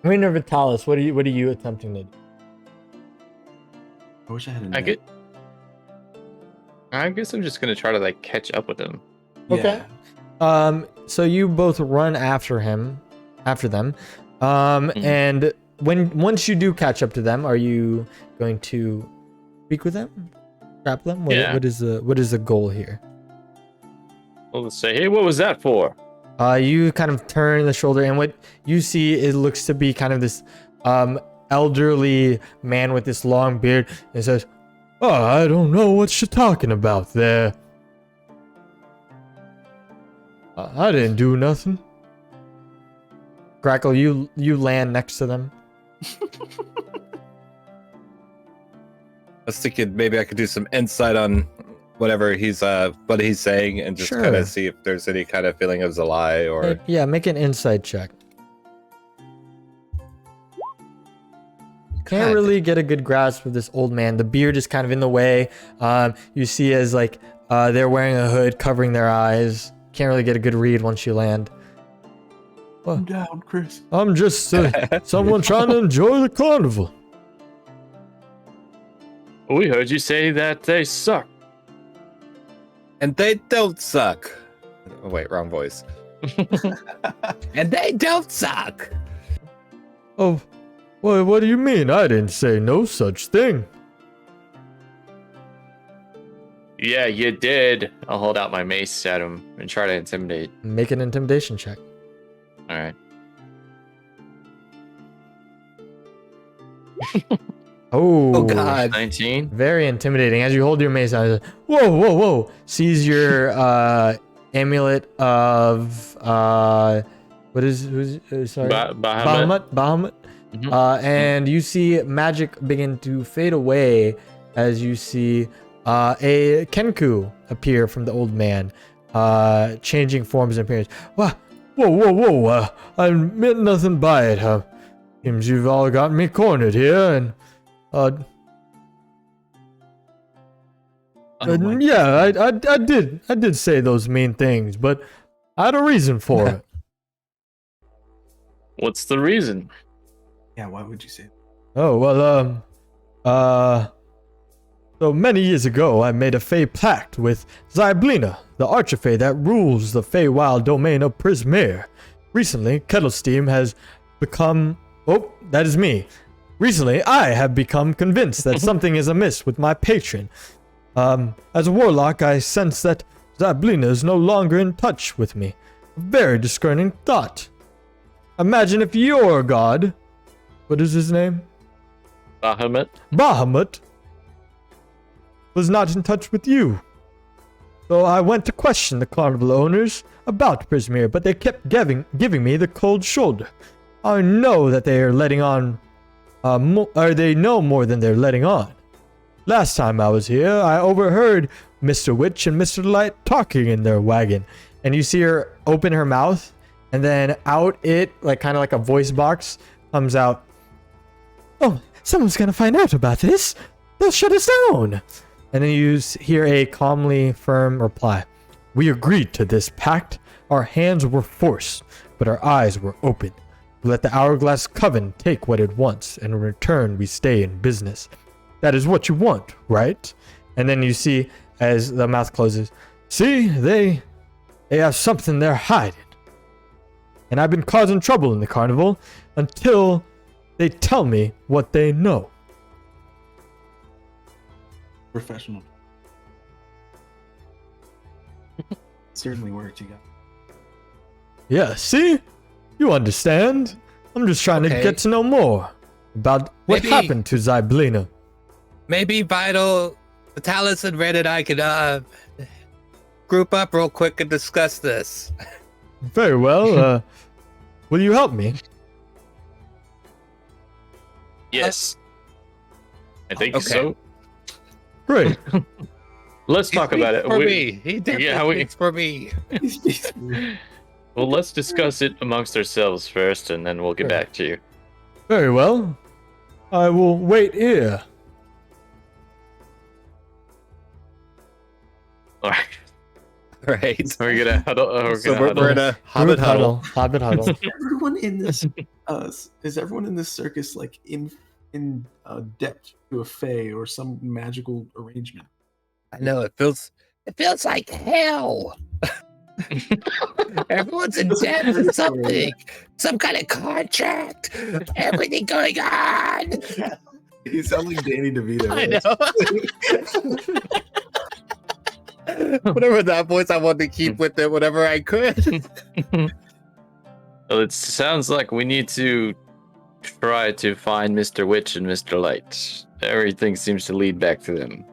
Rainer Vitalis, what are you attempting to do? I wish I had a I net. get. I guess I'm just gonna try to like catch up with them. Okay. So you both run after them. And once you do catch up to them, are you going to speak with them? Trap them? Yeah. What is the goal here? Well, let's say, hey, what was that for? You kind of turn the shoulder, and what you see, it looks to be kind of this elderly man with this long beard, and says, "Oh, I don't know what you're talking about there. I didn't do nothing." Grackle, you land next to them. I was thinking maybe I could do some insight on whatever he's saying and just Sure. kind of see if there's any kind of feeling of a lie or Yeah, make an insight check. Can't God. really get a good grasp of this old man. The beard is kind of in the way. You see as like they're wearing a hood covering their eyes. can't really get a good read once you land. I'm down, Chris. I'm just someone trying to enjoy the carnival. We heard you say that they suck. And they don't suck. Oh, wait, wrong voice. And they don't suck. Oh, well, what do you mean? I didn't say no such thing. Yeah, you did. I'll hold out my mace at him and try to intimidate. Make an intimidation check. All right. Oh, God. 19. Very intimidating. As you hold your mace out, whoa, whoa, whoa. Sees your amulet of sorry? Bahamut. Bahamut. Mhm. And you see magic begin to fade away as you see a Kenku appear from the old man, changing forms and appearance. Whoa, whoa, whoa, whoa. I meant nothing by it. Seems you've all got me cornered here, and yeah, I did say those mean things, but I had a reason for it. What's the reason? Yeah, why would you say that? Oh, well, so many years ago, I made a Fey pact with Zyblina, the Archfey that rules the Feywild domain of Prismere. Recently, Kettlesteam has become... Oh, that is me. Recently, I have become convinced that something is amiss with my patron. As a warlock, I sense that Zyblina is no longer in touch with me. A very discerning thought. Imagine if your god... What is his name? Bahamut. Bahamut was not in touch with you. So I went to question the carnival owners about Prismere, but they kept giving me the cold shoulder. I know that they are letting on, or they know more than they're letting on. Last time I was here, I overheard Mr. Witch and Mr. Light talking in their wagon, and you see her open her mouth, and then out it, like kind of like a voice box, comes out. Oh, someone's gonna find out about this. They'll shut us down. And then you hear a calmly firm reply. We agreed to this pact. Our hands were forced, but our eyes were open. We let the Hourglass Coven take what it wants, and in return we stay in business. That is what you want, right? And then you see, as the mouth closes, see, they have something they're hiding. And I've been causing trouble in the carnival until they tell me what they know. Professional. Certainly worked, you got. Yeah, see? You understand. I'm just trying to get to know more about what happened to Zyblina. Maybe Vitalis and Red and I could group up real quick and discuss this. Very well. Will you help me? Yes. I think Okay. so. Great. Let's talk about it. For me. He definitely speaks for me. Well, let's discuss it amongst ourselves first, and then we'll get Sure. back to you. Very well. I will wait here. All right. Right. We're gonna huddle. So we're in a Group hobbit huddle. Hobbit huddle. Everyone in this is everyone in this circus like in debt to a fae or some magical arrangement? I know it feels like hell. Everyone's in debt for something, some kind of contract, everything going on. You sound like Danny DeVito. I know. Whatever that voice, I wanted to keep with it whenever I could. Well, it sounds like we need to try to find Mr. Witch and Mr. Light. Everything seems to lead back to them.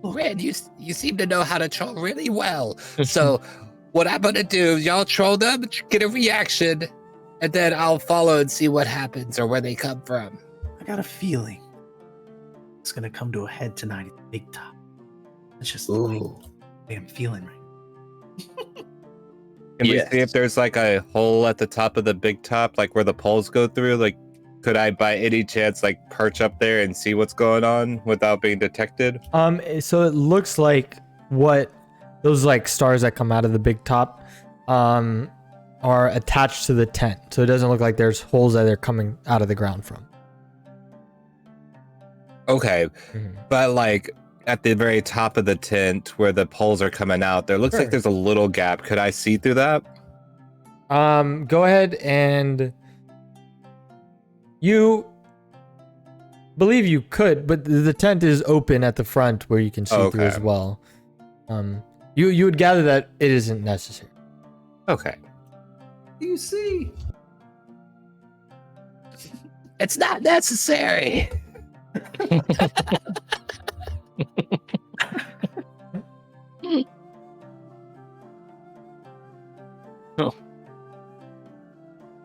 Red, you seem to know how to troll really well. So what I'm gonna do, y'all troll them, get a reaction, and then I'll follow and see what happens or where they come from. I got a feeling it's gonna come to a head tonight at the big top. That's just the way I'm feeling right. Can Yes. we see if there's like a hole at the top of the big top, like where the poles go through? Like, could I by any chance like perch up there and see what's going on without being detected? So it looks like what those like stars that come out of the big top are attached to the tent, so it doesn't look like there's holes that they're coming out of the ground from. Okay, but like at the very top of the tent where the poles are coming out, there looks Sure. like there's a little gap. Could I see through that? Go ahead, and you believe you could, but the tent is open at the front where you can see through as Okay. well. You would gather that it isn't necessary. Okay. You see? It's not necessary.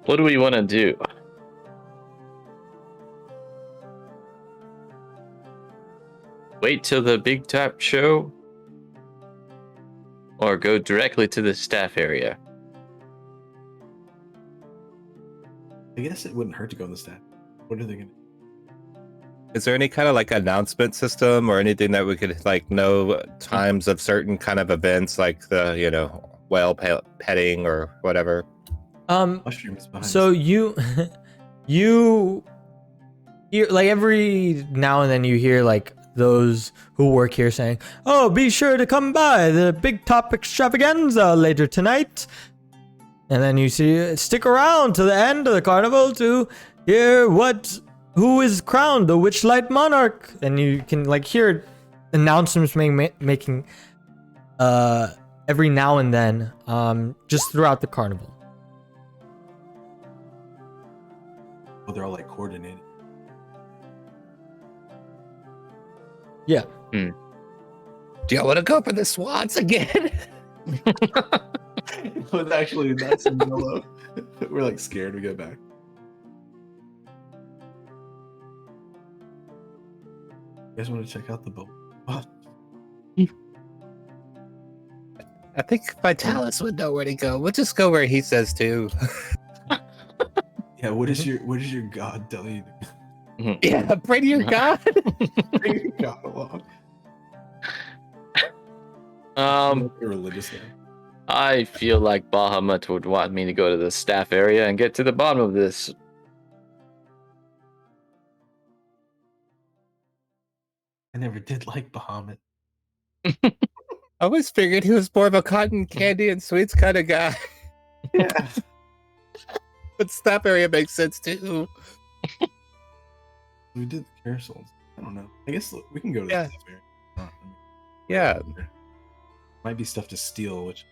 What do we want to do? Wait till the big top show? Or go directly to the staff area? I guess it wouldn't hurt to go in the staff. What are they gonna? Is there any kind of like announcement system or anything that we could like know times of certain kind of events, like the whale petting or whatever? Mushrooms behind. So you you hear, like, every now and then you hear like those who work here saying, "Oh, be sure to come by the Big Top Extravaganza later tonight." And then you see, stick around to the end of the carnival to hear who is crowned the Witchlight Monarch. And you can like hear announcements making every now and then, just throughout the carnival. Oh, they're all like coordinated. Yeah. Do y'all want to go for the swans again? But actually, that's in yellow. We're like scared. We go back. You guys want to check out the boat? What? I think Vitalis would know where to go. We'll just go where he says to. Yeah. What is your god tell you? Yeah, pray to your god. Bring your god along. A religious thing. I feel like Bahamut would want me to go to the staff area and get to the bottom of this. I never did like Bahamut. I always figured he was more of a cotton candy and sweets kind of guy. Yeah. But staff area makes sense too. We did the carousels. I don't know. I guess we can go to the Yeah. staff area. I mean, Yeah. might be stuff to steal, which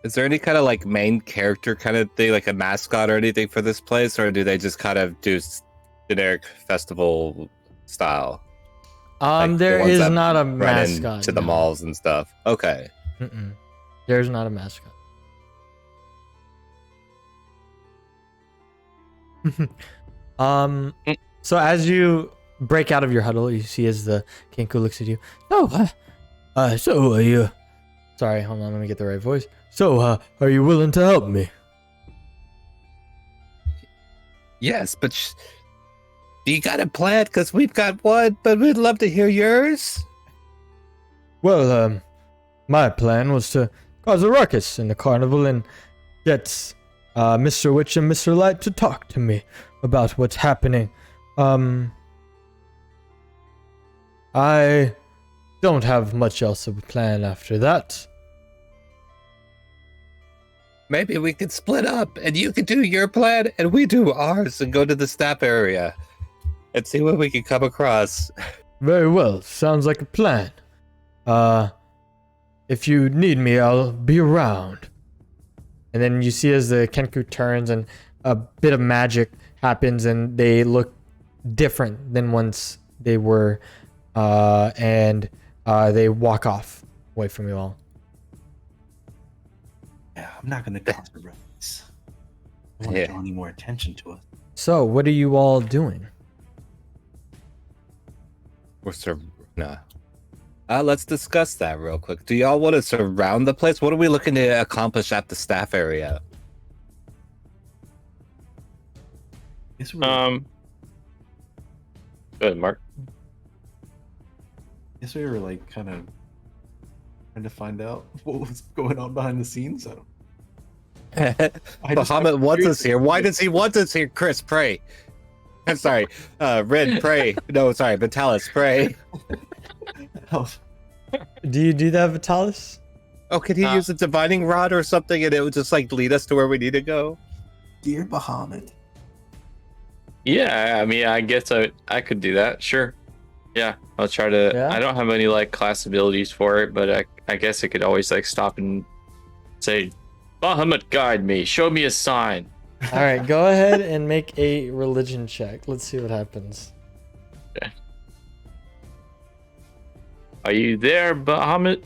Is there any kind of like main character kind of thing, like a mascot or anything for this place, or do they just kind of do generic festival style? Like the There ones is that not a run mascot into the no. malls and stuff. Okay. Mm-mm. There's not a mascot. So as you break out of your huddle, you see as the Kenku looks at you. So are you? Sorry, hold on. Let me get the right voice. So, are you willing to help me? Yes, but do you got a plan? Because we've got one, but we'd love to hear yours. Well, my plan was to cause a ruckus in the carnival and get Mr. Witch and Mr. Light to talk to me about what's happening. I don't have much else of a plan after that. Maybe we could split up and you could do your plan and we do ours and go to the staff area and see what we can come across. Very well. Sounds like a plan. If you need me, I'll be around. And then you see as the Kenku turns and a bit of magic happens and they look different than once they were, and they walk off away from you all. yeah, I'm not gonna cause a ruckus. I don't want to draw any more attention to us. So, what are you all doing? No. Let's discuss that real quick. Do y'all want to surround the place? What are we looking to accomplish at the staff area? Guess we're, Go ahead, Mark. guess we were like kind of trying to find out what was going on behind the scenes. I just- Bahamut wants us here. Why does he want us here? Chris, pray. I'm sorry. Red, pray. No, sorry. Vitalis, pray. Do you do that, Vitalis? Oh, could he use a divining rod or something and it would just like lead us to where we need to go? Dear Bahamut. Yeah, I mean, I guess I could do that. Sure. Yeah, I'll try to. Yeah? I don't have any like class abilities for it, but I guess I could always like stop and say, Bahamut, guide me. Show me a sign. All right, go ahead and make a religion check. Let's see what happens. Are you there, Bahamut?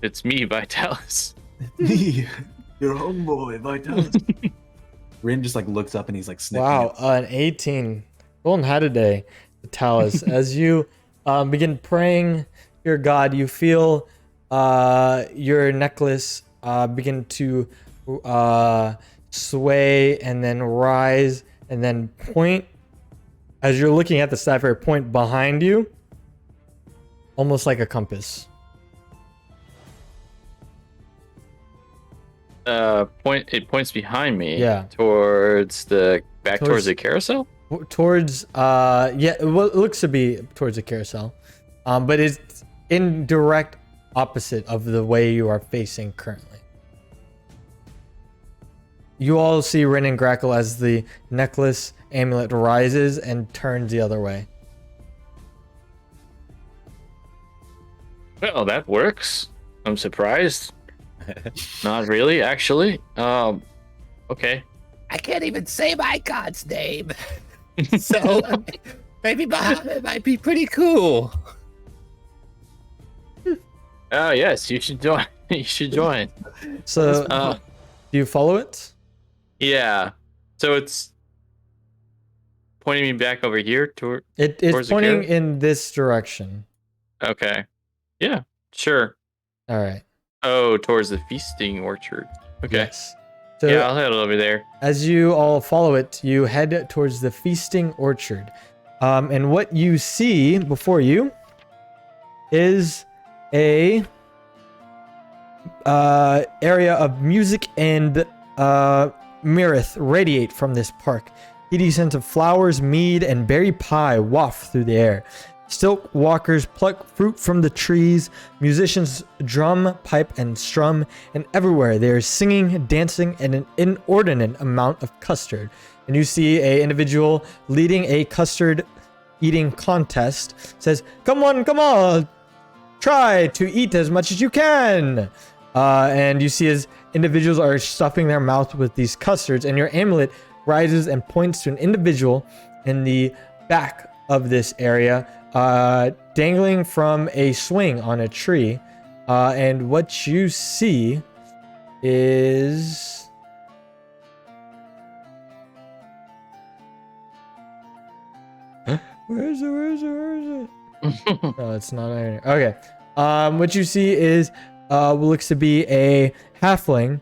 It's me, Vitalis. Me, your homeboy, Vitalis. Rin just like looks up and he's like sniffing. Wow, an 18. Golden had a day, Vitalis. As you begin praying your god, you feel your necklace begin to sway and then rise and then point. As you're looking at the sapphire, point behind you, almost like a compass. It points behind me. Yeah. Towards the Towards- the carousel. Towards yeah, well, it looks to be towards the carousel, but it's in direct opposite of the way you are facing currently. You all see Rin and Grackle as the necklace amulet rises and turns the other way. Well, that works. I'm surprised. Not really, actually. Okay. I can't even say my god's name. So maybe Bahamut might be pretty cool. Oh yes, you should join. You should join. So, do you follow it? Yeah. So it's pointing me back over here toward. It's Towards the pointing carousel? in this direction. Okay. Yeah. Sure. All right. Oh, towards the feasting orchard. Okay. Yes. So, Yeah, I'll head over there. as you all follow it, you head towards the feasting orchard. And what you see before you is a area of music and mirth radiate from this park. Heady scents of flowers, mead, and berry pie waft through the air. Stilt walkers pluck fruit from the trees, musicians drum, pipe, and strum, and everywhere they are singing, dancing, and an inordinate amount of custard. And you see a individual leading a custard eating contest, says, come on, try to eat as much as you can. And you see as individuals are stuffing their mouth with these custards, and your amulet rises and points to an individual in the back of this area, dangling from a swing on a tree. And what you see is where is it? No, it's not there. Okay. What you see is what looks to be a halfling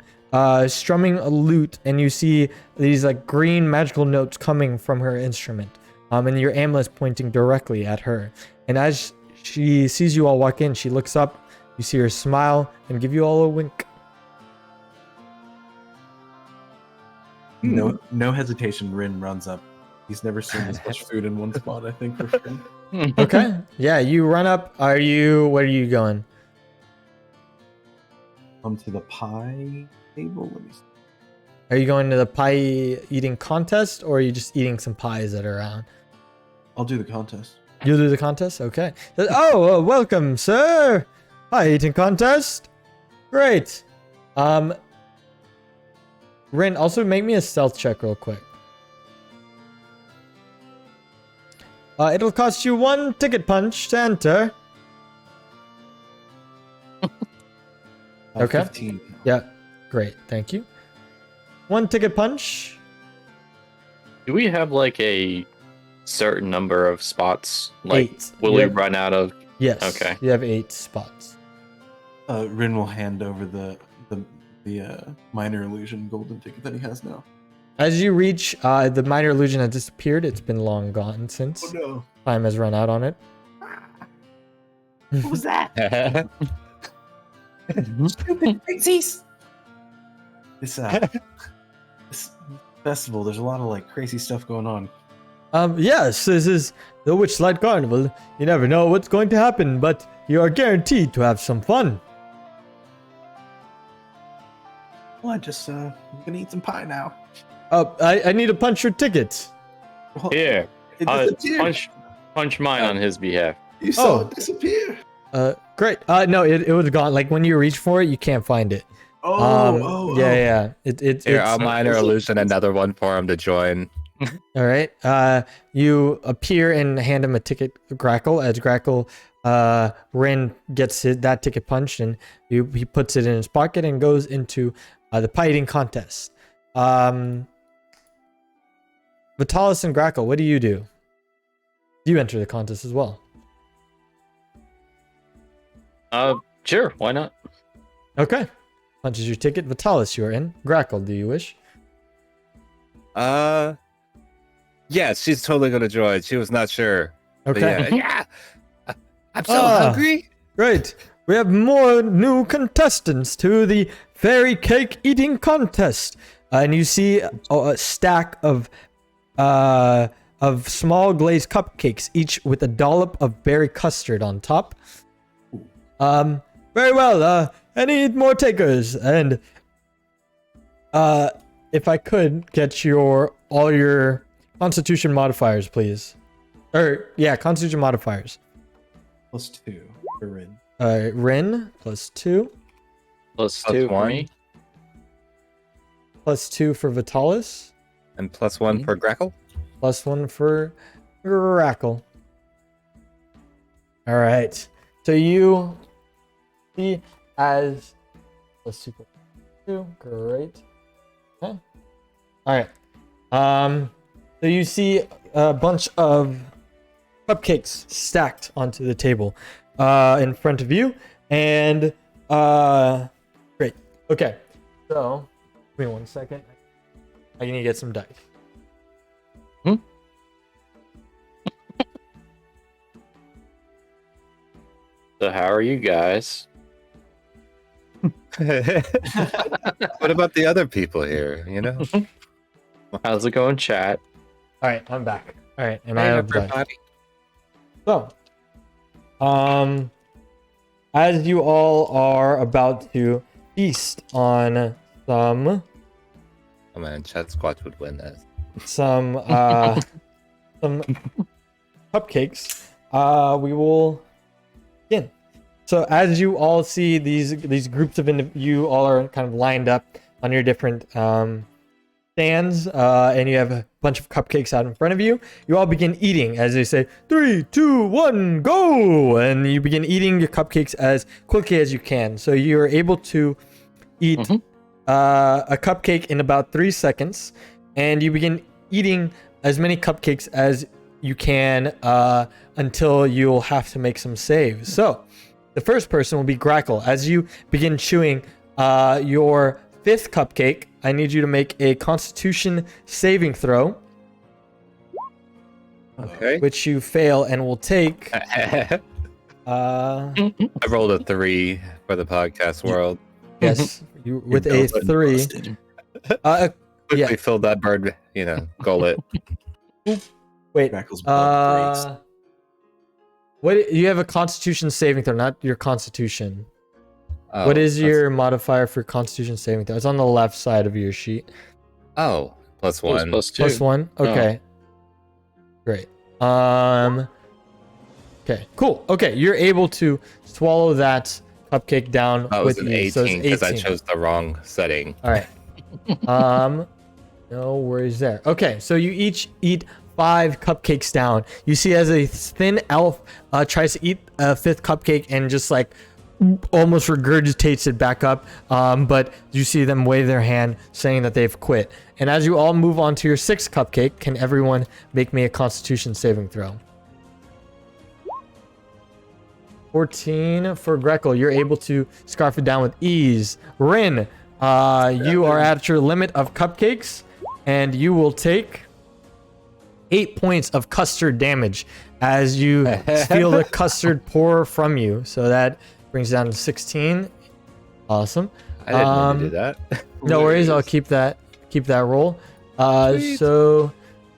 strumming a lute, and you see these like green magical notes coming from her instrument. And your amulet's pointing directly at her. And as she sees you all walk in, she looks up. You see her smile and give you all a wink. No hesitation. Rin runs up. He's never seen this much food in one spot. I think for sure. Okay. Yeah, you run up. Where are you going? Come to the pie table. Let me see. Are you going to the pie eating contest, or are you just eating some pies that are around? I'll do the contest. You'll do the contest? Okay. Oh, welcome, sir. Pie eating contest. Great. Rin, also make me a stealth check real quick. It'll cost you 1 ticket punch to enter. Okay. 15. Yeah, great. Thank you. 1 ticket punch. Do we have like a certain number of spots? Like, 8. will we run out of? Yes. Okay. You have 8 spots. Rin will hand over the minor illusion golden ticket that he has now. As you reach, the minor illusion has disappeared. It's been long gone since. no. Time has run out on it. What was that? Stupid pixies. This festival, there's a lot of like crazy stuff going on. Yes, this is the Witchlight Carnival. You never know what's going to happen, but you are guaranteed to have some fun. Well, I'm gonna eat some pie now. I need to punch your ticket. Well, Here, it disappeared. punch mine on his behalf. You saw Oh. it disappear. Great. No, it was gone. Like when you reach for it, you can't find it. Yeah. It's Here, a minor illusion, another one for him to join. all right. You appear and hand him a ticket, Grackle. As Grackle, Rin gets that ticket punched, and he puts it in his pocket and goes into the pie eating contest. Vitalis and Grackle, what do? You enter the contest as well. Sure, why not? Okay. Punches your ticket. Vitalis, you are in. Grackle, do you wish? Yeah, she's totally gonna join. She was not sure. But Okay. yeah. I'm so Ah. hungry. Great. We have more new contestants to the fairy cake eating contest. And you see a stack of small glazed cupcakes, each with a dollop of berry custard on top. Very well. I need more takers. And if I could get all your Constitution modifiers, please. Constitution modifiers. +2 for Rin. Rin +2, Plus Plus 2 for one. me. +2 for Vitalis, And +1 for Grackle. +1 for Grackle. All right. So you see as +2, +2. Great. Okay. All right. So you see a bunch of cupcakes stacked onto the table in front of you, and great. Okay. So give me 1 second. I need to get some dice. So how are you guys? What about the other people here? You know? How's it going, chat? All right, I'm back. All right, and I Hey, have dice. everybody. So, as you all are about to feast on some Oh man, Chat Squatch would win this. some cupcakes, we will begin. So as you all see these groups of you all are kind of lined up on your different stands, and you have a bunch of cupcakes out in front of you. You all begin eating as they say 3, 2, 1, go, and you begin eating your cupcakes as quickly as you can. So you are able to eat a cupcake in about 3 seconds, and you begin eating as many cupcakes as you can until you'll have to make some saves. So the first person will be Grackle. As you begin chewing your 5th cupcake, I need you to make a Constitution saving throw, Okay. which you fail and will take. I rolled a 3 for the podcast world. Yes, you with a Button 3. busted. Quickly Yeah. filled that bird, gullet. Wait. Crackle's blood breaks. What you have a Constitution saving throw, not your Constitution. Oh, What is that's- your modifier for Constitution saving throw? It's on the left side of your sheet. Oh, +1. Plus 2. +1. Okay. Great. Okay. Cool. Okay, you're able to swallow that cupcake down That was with an ease. So it's 18 because I 18. chose the wrong setting. All right. No worries there. Okay, so you each eat 5 cupcakes down. You see as a thin elf tries to eat a 5th cupcake and just like almost regurgitates it back up. But you see them wave their hand saying that they've quit. And as you all move on to your 6th cupcake, can everyone make me a Constitution saving throw? 14 for Greco. You're able to scarf it down with ease. Rin, you are at your limit of cupcakes, and you will take 8 points of custard damage as you feel the custard pour from you. So that brings down to 16. Awesome. I didn't mean to do that. No worries. I'll keep that roll. Sweet. So,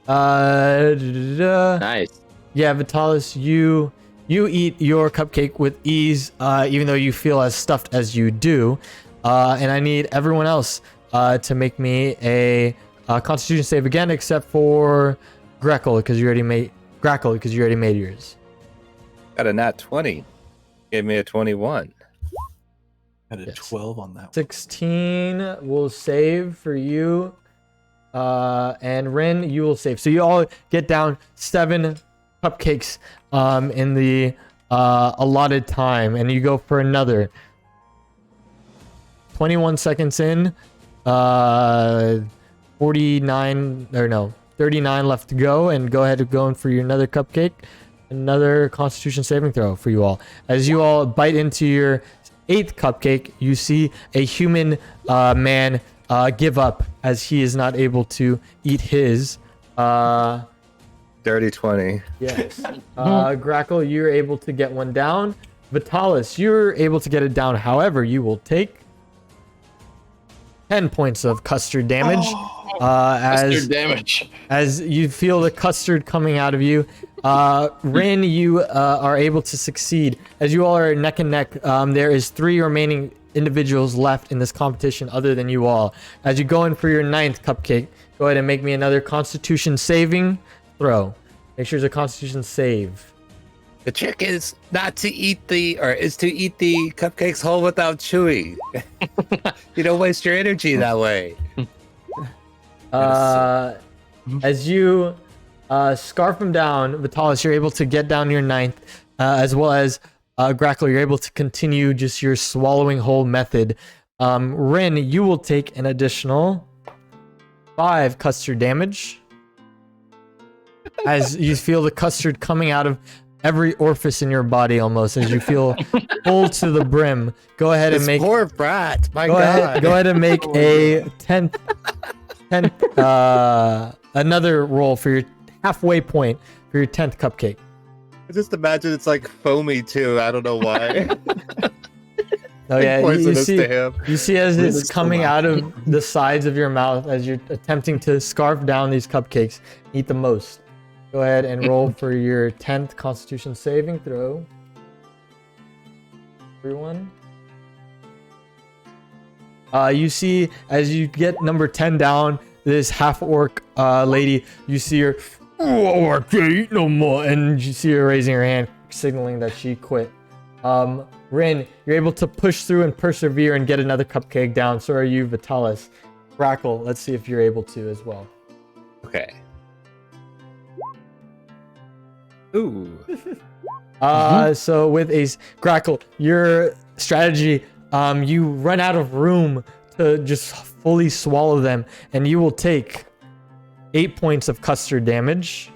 Nice. yeah, Vitalis, you eat your cupcake with ease, even though you feel as stuffed as you do. And I need everyone else to make me a Constitution save again, except for Grackle, because you already made yours. Got a nat 20. Gave me a 21. Had a Yes. 12 on that one. 16 will save for you. And Rin, you will save. So you all get down 7 cupcakes in the allotted time, and you go for another. 21 seconds in, 39 left to go, and go ahead and go in for your another cupcake. Another Constitution saving throw for you all. As you all bite into your 8th cupcake, you see a human man give up as he is not able to eat his. Dirty 20. Yes. Grackle, you're able to get one down. Vitalis, you're able to get it down. However, you will take 10 points of custard damage. Custard damage. As you feel the custard coming out of you. Rin, you are able to succeed. As you all are neck and neck, there is 3 remaining individuals left in this competition other than you all. As you go in for your 9th cupcake, go ahead and make me another Constitution saving throw. Make sure it's a Constitution save. The trick is to eat the cupcakes whole without chewing. You don't waste your energy that way. As you scarf them down, Vitalis, you're able to get down your 9th, as well as Grackle, you're able to continue just your swallowing whole method. Rin, you will take an additional 5 custard damage as you feel the custard coming out of every orifice in your body almost, as you feel full to the brim. Go ahead and make poor brat. My go God. ahead and make a 10th another roll for your halfway point for your 10th cupcake. I just imagine it's like foamy too. I don't know why. Oh yeah, you Poisonous see, to him. you see as it's Poisonous coming to out of the sides of your mouth as you're attempting to scarf down these cupcakes, eat the most. Go ahead and roll for your 10th Constitution saving throw. Everyone. You see as you get number 10 down, this half-orc lady, you see her, "Oh, I can't eat no more," and you see her raising her hand, signaling that she quit. Rin, you're able to push through and persevere and get another cupcake down. So are you, Vitalis. Grackle, let's see if you're able to as well. Okay. Ooh. So with a Grackle, your strategy, you run out of room to just fully swallow them, and you will take 8 points of custard damage.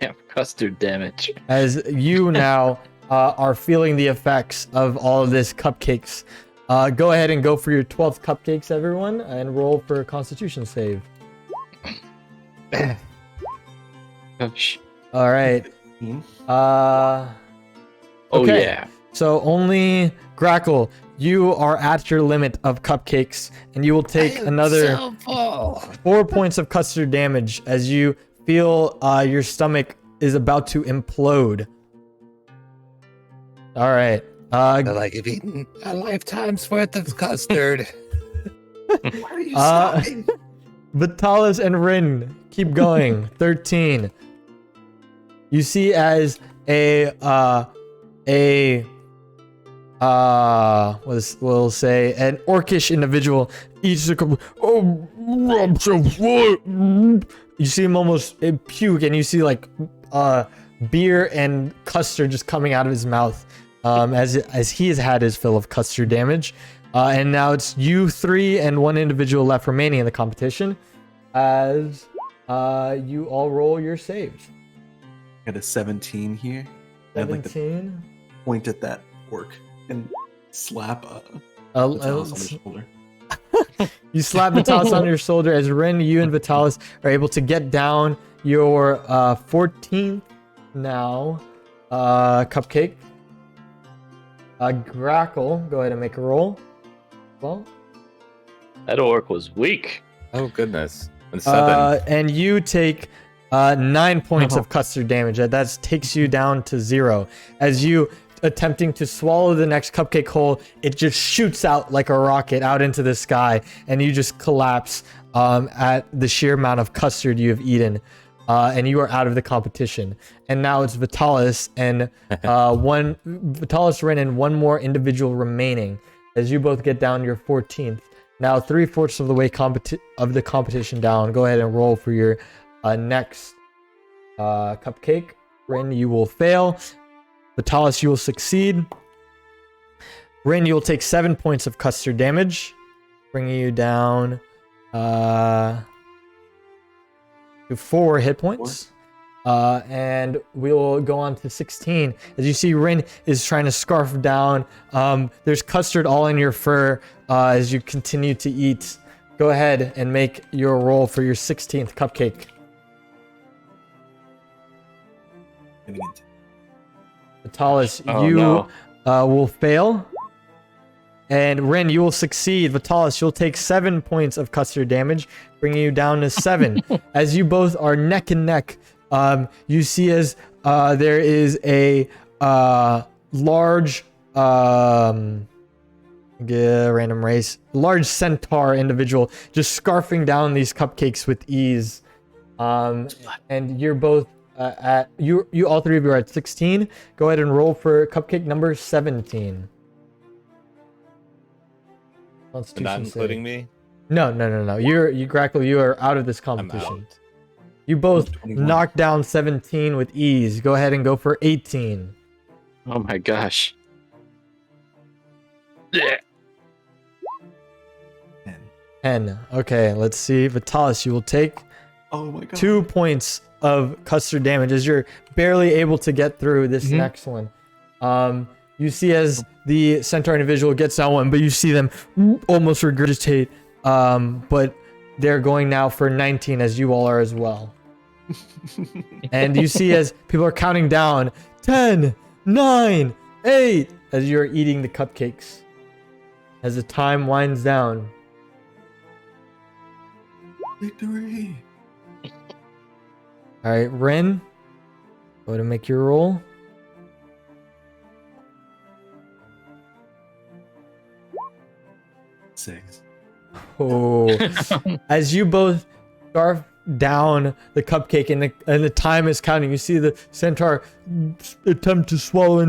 Yeah, custard damage. As you now are feeling the effects of all of this cupcakes. Go ahead and go for your 12th cupcakes, everyone, and roll for a Constitution save. Gosh. All right. Oh Okay. yeah. So only Grackle, you are at your limit of cupcakes, and you will take another 4 points of custard damage as you feel your stomach is about to implode. All right. Like you've eaten a lifetime's worth of custard. Why are you stopping? Vitalis and Rin, keep going. 13. You see as we'll say an orcish individual eats a couple. Oh, I'm so full. You see him almost puke, and you see like beer and custard just coming out of his mouth, as he has had his fill of custard damage. And now it's you 3 and 1 individual left remaining in the competition, as you all roll your saves. Got a 17 here. I'd like to 17. point at that orc and slap Uh, Vitalis on the shoulder. You slap Vitalis on your shoulder as Rin, you and Vitalis are able to get down your 14th now cupcake. Grackle, go ahead and make a roll. Well, That orc was weak. Oh goodness. And 7. and you take 9 points of custard damage. That takes you down to 0. As you attempting to swallow the next cupcake whole, it just shoots out like a rocket out into the sky, and you just collapse at the sheer amount of custard you have eaten. And you are out of the competition. And now it's Vitalis and Vitalis, Ren, and one more individual remaining. As you both get down your 14th. Now 3/4 of the way of the competition down. Go ahead and roll for your next cupcake. Ren, you will fail. Vitalis, you will succeed. Ren, you will take 7 points of custard damage, bringing you down to 4 hit points. And we'll go on to 16. As you see, Rin is trying to scarf down. There's custard all in your fur as you continue to eat. Go ahead and make your roll for your 16th cupcake. Vitalis, you will fail. And Rin, you will succeed. Vitalis, you'll take 7 points of custard damage, bringing you down to 7. As you both are neck and neck, you see as there is a large random race, large centaur individual just scarfing down these cupcakes with ease. And you're both you all three of you are at 16. Go ahead and roll for cupcake number 17. Not including me? No. You Grackle, you are out of this competition. You both knocked down 17 with ease. Go ahead and go for 18. Oh my gosh. 10. Okay, let's see. Vitalis, you will take 2 points of custard damage as you're barely able to get through this next one. You see as the centaur individual gets that one, but you see them almost regurgitate. But they're going now for 19 as you all are as well. And you see as people are counting down 10, 9, 8 as you're eating the cupcakes. As the time winds down. Victory! All right, Ren, go to make your roll. Six. Oh, as you both scarf down the cupcake and the time is counting, you see the centaur attempt to swallow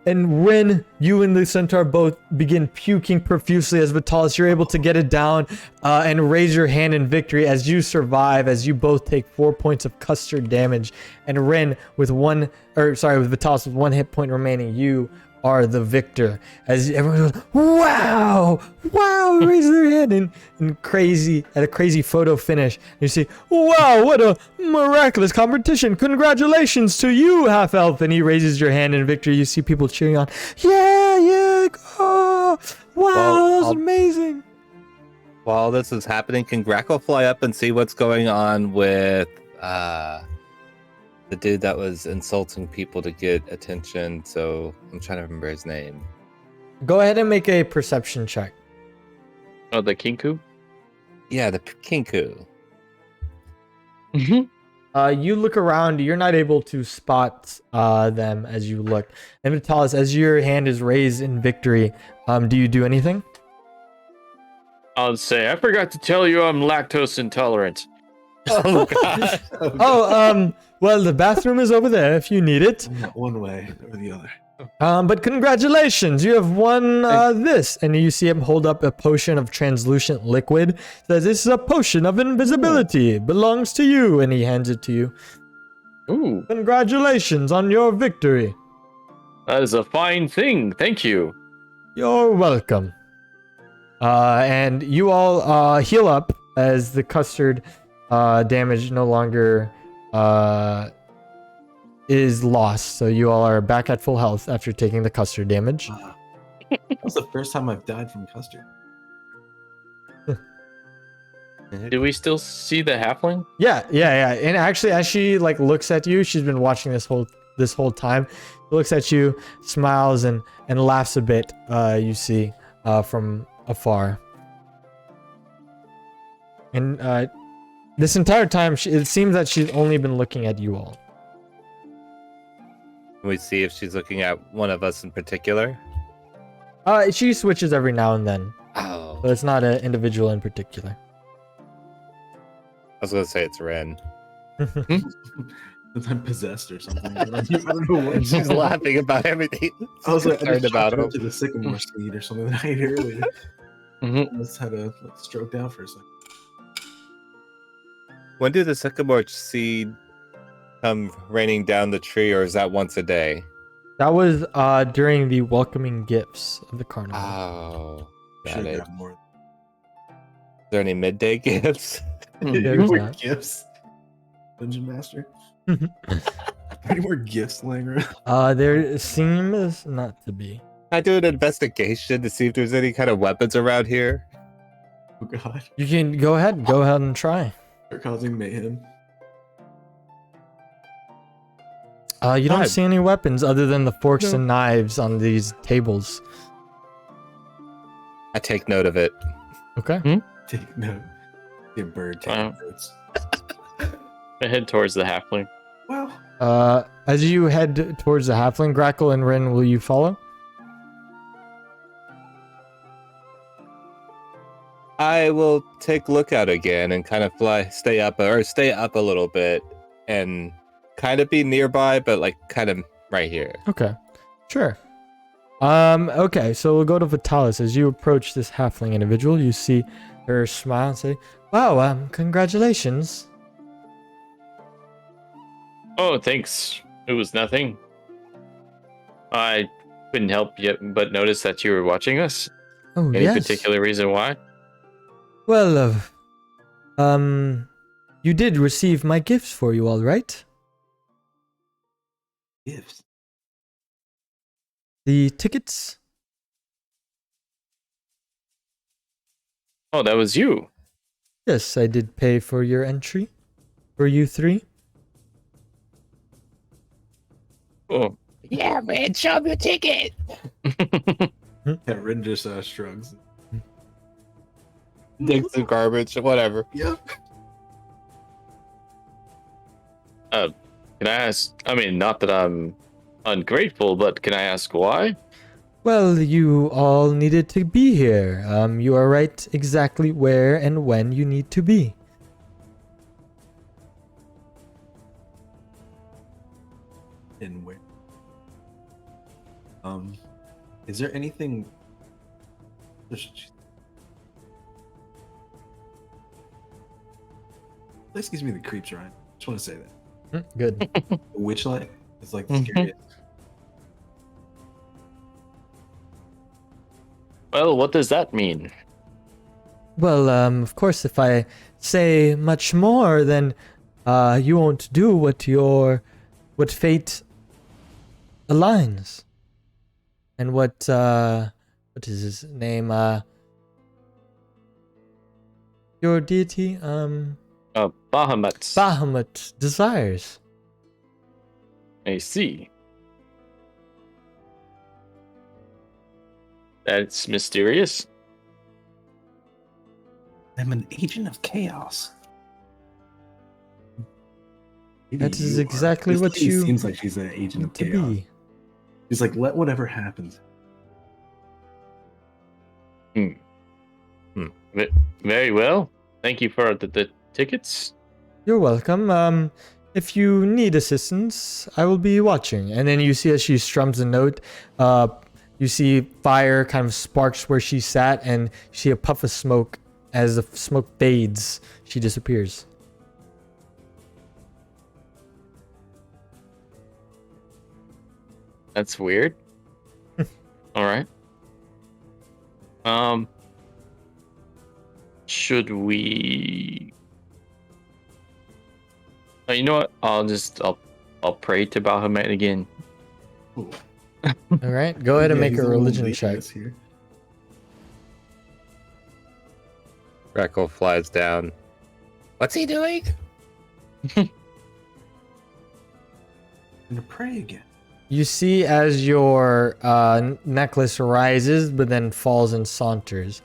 and Ren, you and the centaur both begin puking profusely as Vitalis, you're able to get it down and raise your hand in victory as you survive, as you both take 4 points of custard damage. And Ren, with Vitalis with 1 hit point remaining, you are the victor. As everyone goes, wow, raise their hand in a crazy photo finish. You see, wow, what a miraculous competition. Congratulations to you, half elf. And he raises your hand in victory. You see people cheering on. Yeah, oh, wow, that was amazing. While this is happening, can Grackle fly up and see what's going on with the dude that was insulting people to get attention? So I'm trying to remember his name. Go ahead and make a perception check. Oh, the Kinku? Yeah, the Kinku. You look around, you're not able to spot them as you look. And Vitalis, as your hand is raised in victory, do you do anything? I'll say, I forgot to tell you I'm lactose intolerant. Oh, God. Well, the bathroom is over there if you need it. Not one way or the other. But congratulations, you have won this. And you see him hold up a potion of translucent liquid. Says, this is a potion of invisibility. Belongs to you. And he hands it to you. Ooh. Congratulations on your victory. That is a fine thing. Thank you. You're welcome. And you all heal up as the custard damage no longer is lost. So you all are back at full health after taking the custard damage. That was the first time I've died from custard. Do we still see the halfling? Yeah. And actually, as she like looks at you, she's been watching this whole time. Looks at you, smiles, and laughs a bit. You see from afar. And this entire time, it seems that she's only been looking at you all. Can we see if she's looking at one of us in particular? She switches every now and then, Oh. but it's not an individual in particular. I was going to say it's Ren. I'm possessed or something. I don't know what. She's laughing about everything. I was like, I concerned just about about him. to the sycamore seed or something that I ate earlier. Mm-hmm. I just had a stroked out for a second. When do the sycamore seed come raining down the tree, or is that once a day? That was during the welcoming gifts of the carnival. Oh, got Should it. have more. Is there any midday gifts? There's more that. gifts. Dungeon Master. Any more gifts laying around? There seems not to be. I do an investigation to see if there's any kind of weapons around here. Oh god. You can go ahead and try. They're causing mayhem. You don't God. see any weapons other than the forks and knives on these tables. I take note of it. Okay. Take note. Get bird taking Wow. notes. I head towards the halfling. Well, As you head towards the halfling, Grackle and Rin, will you follow? I will take a look out again and kind of stay up a little bit and kind of be nearby, but like kind of right here. Okay. Sure. Okay, so we'll go to Vitalis. As you approach this halfling individual, you see her smile and say, "Wow, congratulations." Oh, thanks. It was nothing. I couldn't help yet but notice that you were watching us. Oh, Any yes. particular reason why? Well, you did receive my gifts for you, all right? gifts. The tickets? Oh, that was you. Yes, I did pay for your entry. For you three. Oh. Yeah, man, show me your ticket. Yeah, Rin just shrugs. Dig some garbage, whatever. Yep. Can I ask? I mean, not that I'm ungrateful, but can I ask why? Well, you all needed to be here. You are right exactly where and when you need to be. And where? Is there anything? This gives me the creeps, Ryan. Just want to say that. Good. The Witchlight is like the scariest. Well, what does that mean? Well, of course, if I say much more, then you won't do what fate aligns. And what is his name? Your deity, Bahamut. Bahamut desires. I see. That's mysterious. I'm an agent of chaos. Maybe That is you are. exactly This what lady you seems like she's an agent of to chaos. be. She's like, let whatever happens. Very well. Thank you for the tickets. You're welcome. If you need assistance, I will be watching. And then you see as she strums a note, you see fire kind of sparks where she sat, and you see a puff of smoke. As the smoke fades, she disappears. That's weird. All right. Should we? Oh, you know what? I'll pray to Bahamut again. Ooh. All right, go ahead and Yeah, make he's a little religion check. laziness here. Greco flies down. What's he doing? And to pray again. You see as your necklace rises, but then falls and saunters.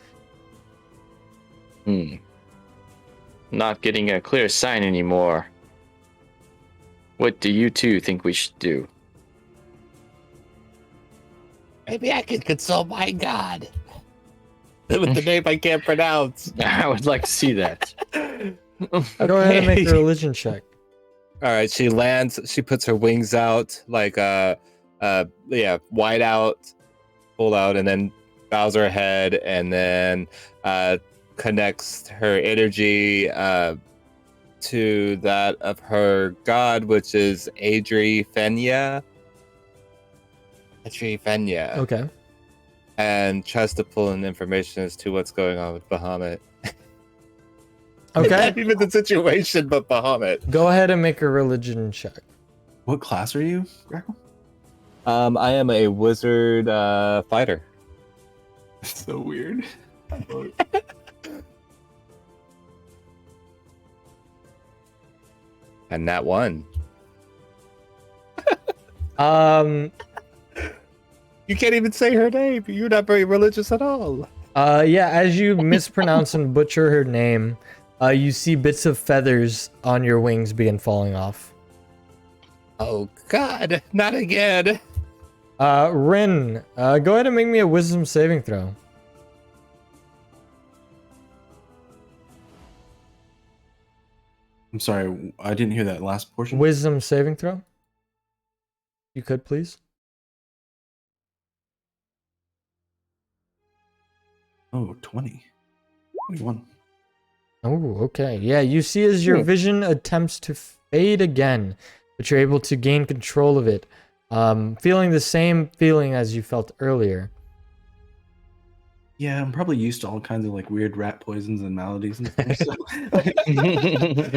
Not getting a clear sign anymore. What do you two think we should do? Maybe I can consult my god. With the name I can't pronounce. I would like to see that. Go ahead and make a religion check. All right, she lands. She puts her wings out, like wide out, pulled out, and then bows her head, and then connects her energy to that of her god, which is Adrifenia. Okay. And tries to pull in information as to what's going on with Bahamut. Okay. Not even the situation, but Bahamut. Go ahead and make a religion check. What class are you, Greco? I am a wizard fighter. So weird. And that one. You can't even say her name. You're not very religious at all. Yeah, as you mispronounce and butcher her name, you see bits of feathers on your wings begin falling off. Oh God, not again. Rin, go ahead and make me a wisdom saving throw. I'm sorry, I didn't hear that last portion. Wisdom saving throw? You could, please. Oh, 20. 21. Oh, okay. Yeah, you see as your vision attempts to fade again, but you're able to gain control of it. Feeling the same feeling as you felt earlier. Yeah, I'm probably used to all kinds of like weird rat poisons and maladies and stuff. So,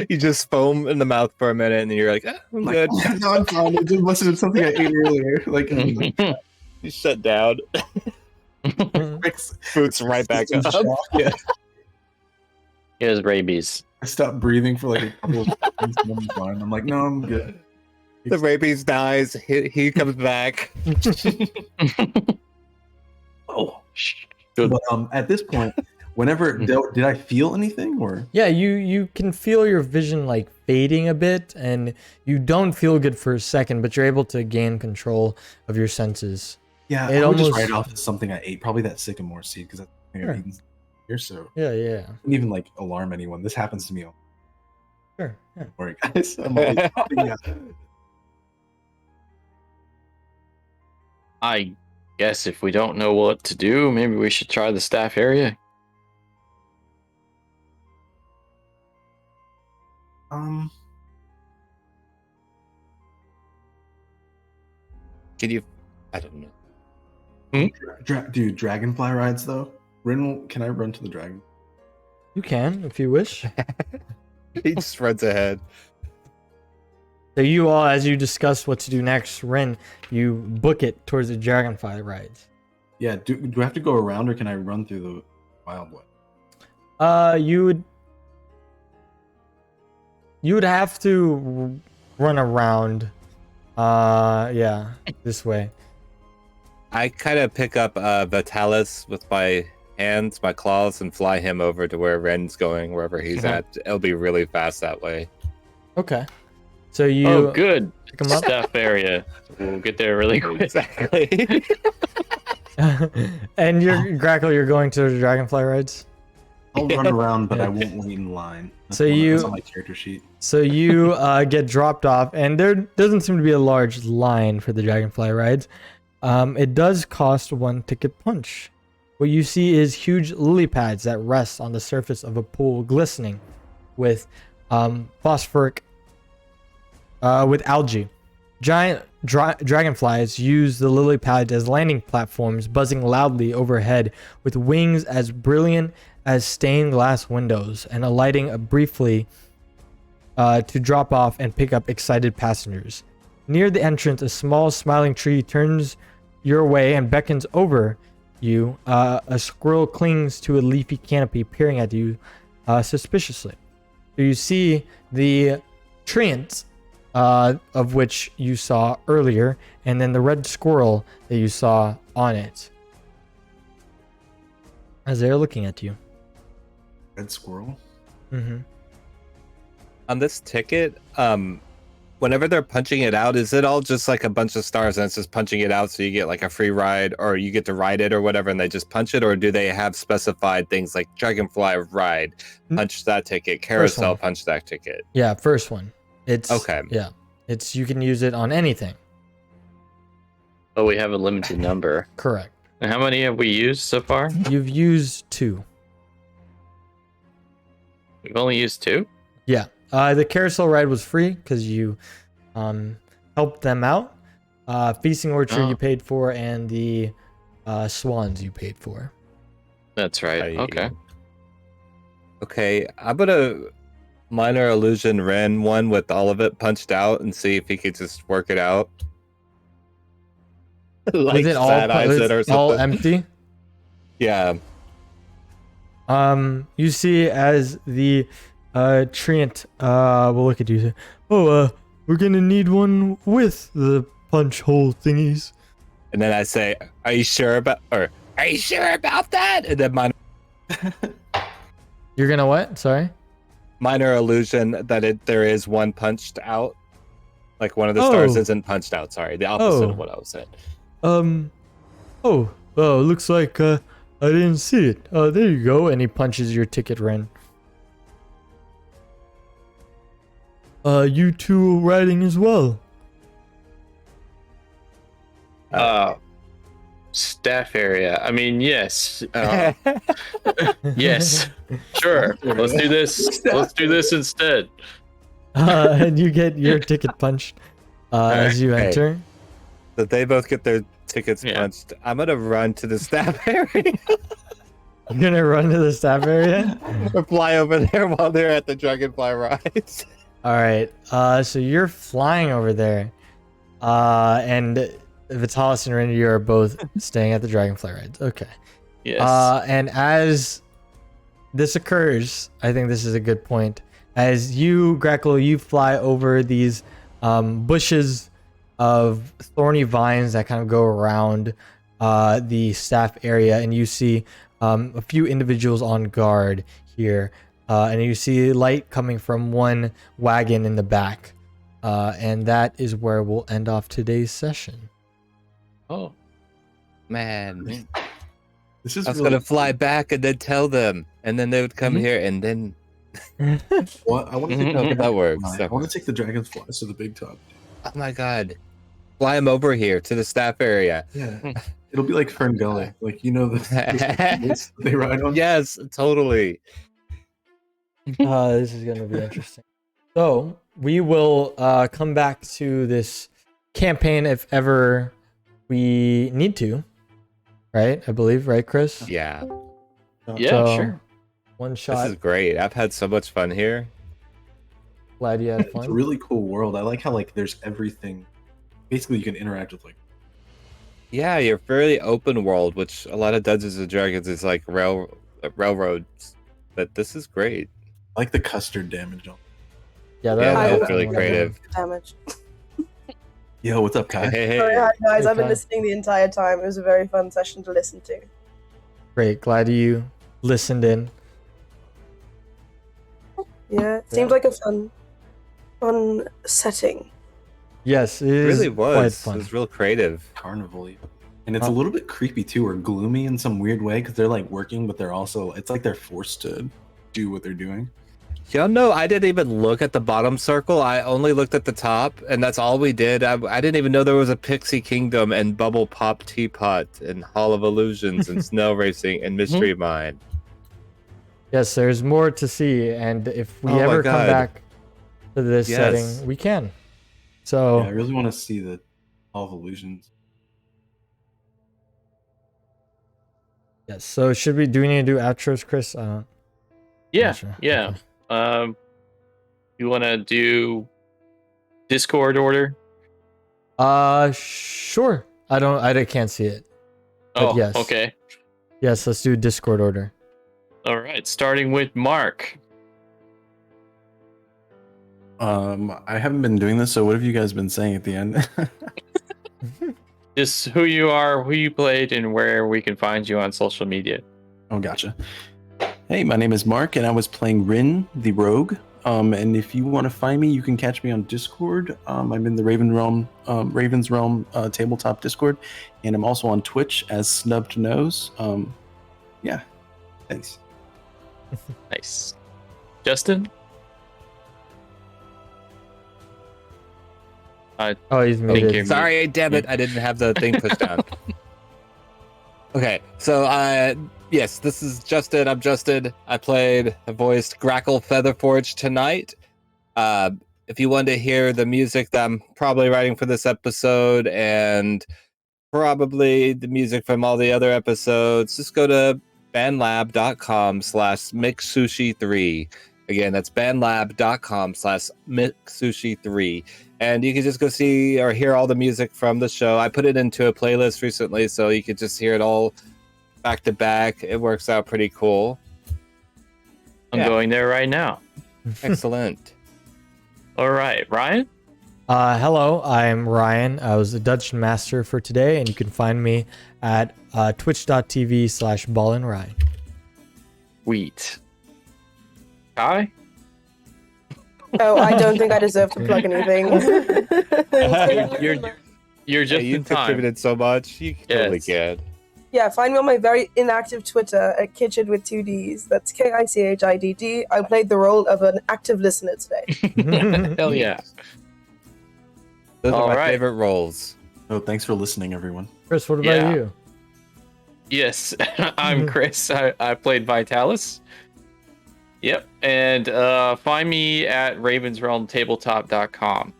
You just foam in the mouth for a minute, and then you're like, I'm good. No, I'm fine. It just must have been something I ate earlier. Like, You shut down. Boots right back up. Yeah. He has rabies. I stopped breathing for like a couple of seconds. And I'm fine. I'm like, no, I'm good. The rabies dies. He comes back. Oh, Good. but at this point, whenever did I feel anything or? Yeah, you can feel your vision like fading a bit, and you don't feel good for a second, but you're able to gain control of your senses. Yeah, It I would just almost- write off as something I ate. Probably that sycamore seed because that's something Sure. I've eaten here. So Yeah. I didn't even like alarm anyone. This happens to me all Sure. Yeah. the morning, guys. I'm always popping out. I guess if we don't know what to do, maybe we should try the staff area. Can you? I don't know. Dude, dragonfly rides though. Can I run to the dragon? You can if you wish. He just runs ahead. So you all, as you discuss what to do next, Rin, you book it towards the dragonfly rides. Yeah. Do I have to go around or can I run through the wild one? You would have to run around. Yeah, this way. I kind of pick up Vitalis with my hands, my claws, and fly him over to where Ren's going, wherever he's at. It'll be really fast that way. Okay. So you Oh, good. pick 'em up. Staff area. We'll get there really quick. Exactly. And you're Grackle, you're going to the dragonfly rides. I'll run around, but I won't wait in line. So that's on my character sheet. So you get dropped off, and there doesn't seem to be a large line for the dragonfly rides. It does cost 1 ticket punch. What you see is huge lily pads that rest on the surface of a pool, glistening with phosphoric, with algae. Giant dragonflies use the lily pads as landing platforms, buzzing loudly overhead with wings as brilliant as stained glass windows, and alighting briefly to drop off and pick up excited passengers. Near the entrance, a small smiling tree turns your way and beckons over you, a squirrel clings to a leafy canopy, peering at you suspiciously. So you see the treant, of which you saw earlier, and then the red squirrel that you saw on it, as they're looking at you. Red squirrel. Mm-hmm. On this ticket, whenever they're punching it out, is it all just like a bunch of stars and it's just punching it out so you get like a free ride, or you get to ride it or whatever and they just punch it, or do they have specified things like Dragonfly ride, punch that ticket, Carousel, punch that ticket? Yeah, first one. It's okay. Yeah, it's you can use it on anything. Oh, we have a limited number. Correct. And how many have we used so far? You've used 2. We've only used 2? Yeah. The carousel ride was free because you helped them out. Feasting Orchard you paid for, and the swans you paid for. That's right. Okay. Okay, I'm gonna minor illusion Ren one with all of it punched out and see if he could just work it out. Like is it all empty? Yeah. You see as the treant will look at you and say, "Oh, we're gonna need one with the punch hole thingies." And then I say, are you sure about that? And then You're gonna what? Sorry? minor illusion that there is one punched out. Like one of the stars isn't punched out, sorry. The opposite of what I was saying. Looks like I didn't see it. Oh, there you go. And he punches your ticket, Ren. You two riding as well. Staff area. I mean, yes. Yes. Sure. Let's do this. Let's do this instead. And you get your ticket punched as you enter. So they both get their tickets punched. I'm gonna run to the staff area. You're gonna run to the staff area? Or fly over there while they're at the Dragonfly rides. Alright, so you're flying over there. And Vitalis and Randy are both staying at the Dragonfly rides. Okay. Yes. And as this occurs, I think this is a good point. As you, Grackle, you fly over these bushes of thorny vines that kind of go around the staff area, and you see a few individuals on guard here, and you see light coming from one wagon in the back, and that is where we'll end off today's session. Oh, man. This is I was really gonna fly back and then tell them, and then they would come here, and then What I want to take that works. I want to take the dragonflies to the big top. Oh my god. Fly them over here to the staff area. Yeah. It'll be like Fern Gully. Like, you know, the they ride on? Yes, totally. This is going to be interesting. So, we will come back to this campaign if ever we need to. Right? I believe, right, Chris? Yeah. yeah, So, sure. One This shot. is great. I've had so much fun here. Glad you had It's a fun. really cool world. I like how like there's everything. Basically, you can interact with like. Yeah, you're fairly open world, which a lot of Dungeons and Dragons is like railroads. But this is great. I like the custard damage on. Yeah, Yeah, that that's really creative. Damage. Yo, what's up, Kai? Hey, Sorry, hi guys. I've been Okay. listening the entire time. It was a very fun session to listen to. Great. Glad you listened in. Yeah, it seems like a fun setting. Yes, it it is really quite was. It fun. was real creative. Carnival. And it's a little bit creepy too, or gloomy in some weird way, because they're like working, but they're also, it's like they're forced to do what they're doing. Y'all know I didn't even look at the bottom circle. I only looked at the top, and that's all we did. I didn't even know there was a Pixie Kingdom and Bubble Pop Teapot and Hall of Illusions and Snow Racing and Mystery Mine. Yes, there's more to see, and if we Oh my ever come God. back to this Yes. setting, we can. So Yeah, I really want to see the Hall of Illusions. yes. So do we need to do outros, Chris? Yeah, sure. yeah. Okay. You want to do Discord order? Sure. I can't see it. Oh, yes. okay. Yes, let's do Discord order. All right, starting with Mark. I haven't been doing this, so what have you guys been saying at the end? Just who you are, who you played, and where we can find you on social media. Oh, gotcha. Hey, my name is Mark, and I was playing Rin, the rogue. And if you want to find me, you can catch me on Discord. I'm in the Raven's Realm tabletop Discord, and I'm also on Twitch as Snubbed Nose. Yeah, thanks. Nice. Justin? Oh, he's Thank muted. you. Sorry, damn it, I didn't have the thing pushed down. Okay, so yes, this is Justin. I'm Justin. I voiced Grackle Featherforge tonight. If you want to hear the music that I'm probably writing for this episode and probably the music from all the other episodes, just go to bandlab.com/mixsushi3. Again, that's bandlab.com/mixsushi3. And you can just go see or hear all the music from the show. I put it into a playlist recently, so you could just hear it all back to back. It works out pretty cool. I'm going there right now. Excellent. All right, Ryan? Hello, I'm Ryan. I was the Dungeon Master for today, and you can find me at twitch.tv/ballandryan. Wheat. Kai? Oh, I don't think I deserve to plug anything. You're just You in time. contributed so much. You totally Yes. can. Yeah, find me on my very inactive Twitter at Kitchid with 2Ds. That's KICHIDD. I played the role of an active listener today. Hell yeah. Those are All my right. favorite roles. Oh, thanks for listening, everyone. Chris, what about Yeah. you? Yes, I'm Chris. I played Vitalis. Yep, and find me at ravensrealmtabletop.com.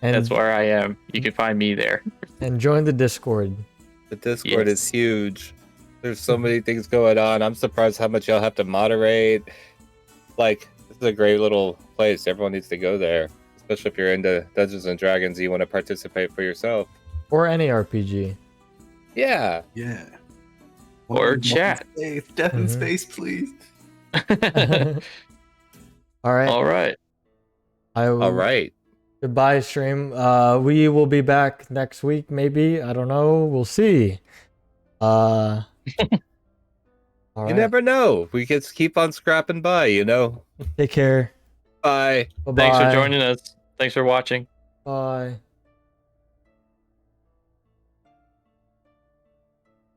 And, That's where I am. You can find me there. and join the Discord. The Discord Yes. is huge. There's so many things going on. I'm surprised how much y'all have to moderate. Like, this is a great little place. Everyone needs to go there. Especially if you're into Dungeons and Dragons, you want to participate for yourself. Or any RPG. Yeah. Yeah. Or Death in chat. Space. Death in Mhm. space, please. All right. All right. I will, All right. Goodbye, stream. We will be back next week, maybe. I don't know. We'll see. All You right. never know. We can keep on scrapping by, you know? Take care. Bye. Bye-bye. Thanks for joining us. Thanks for watching. Bye.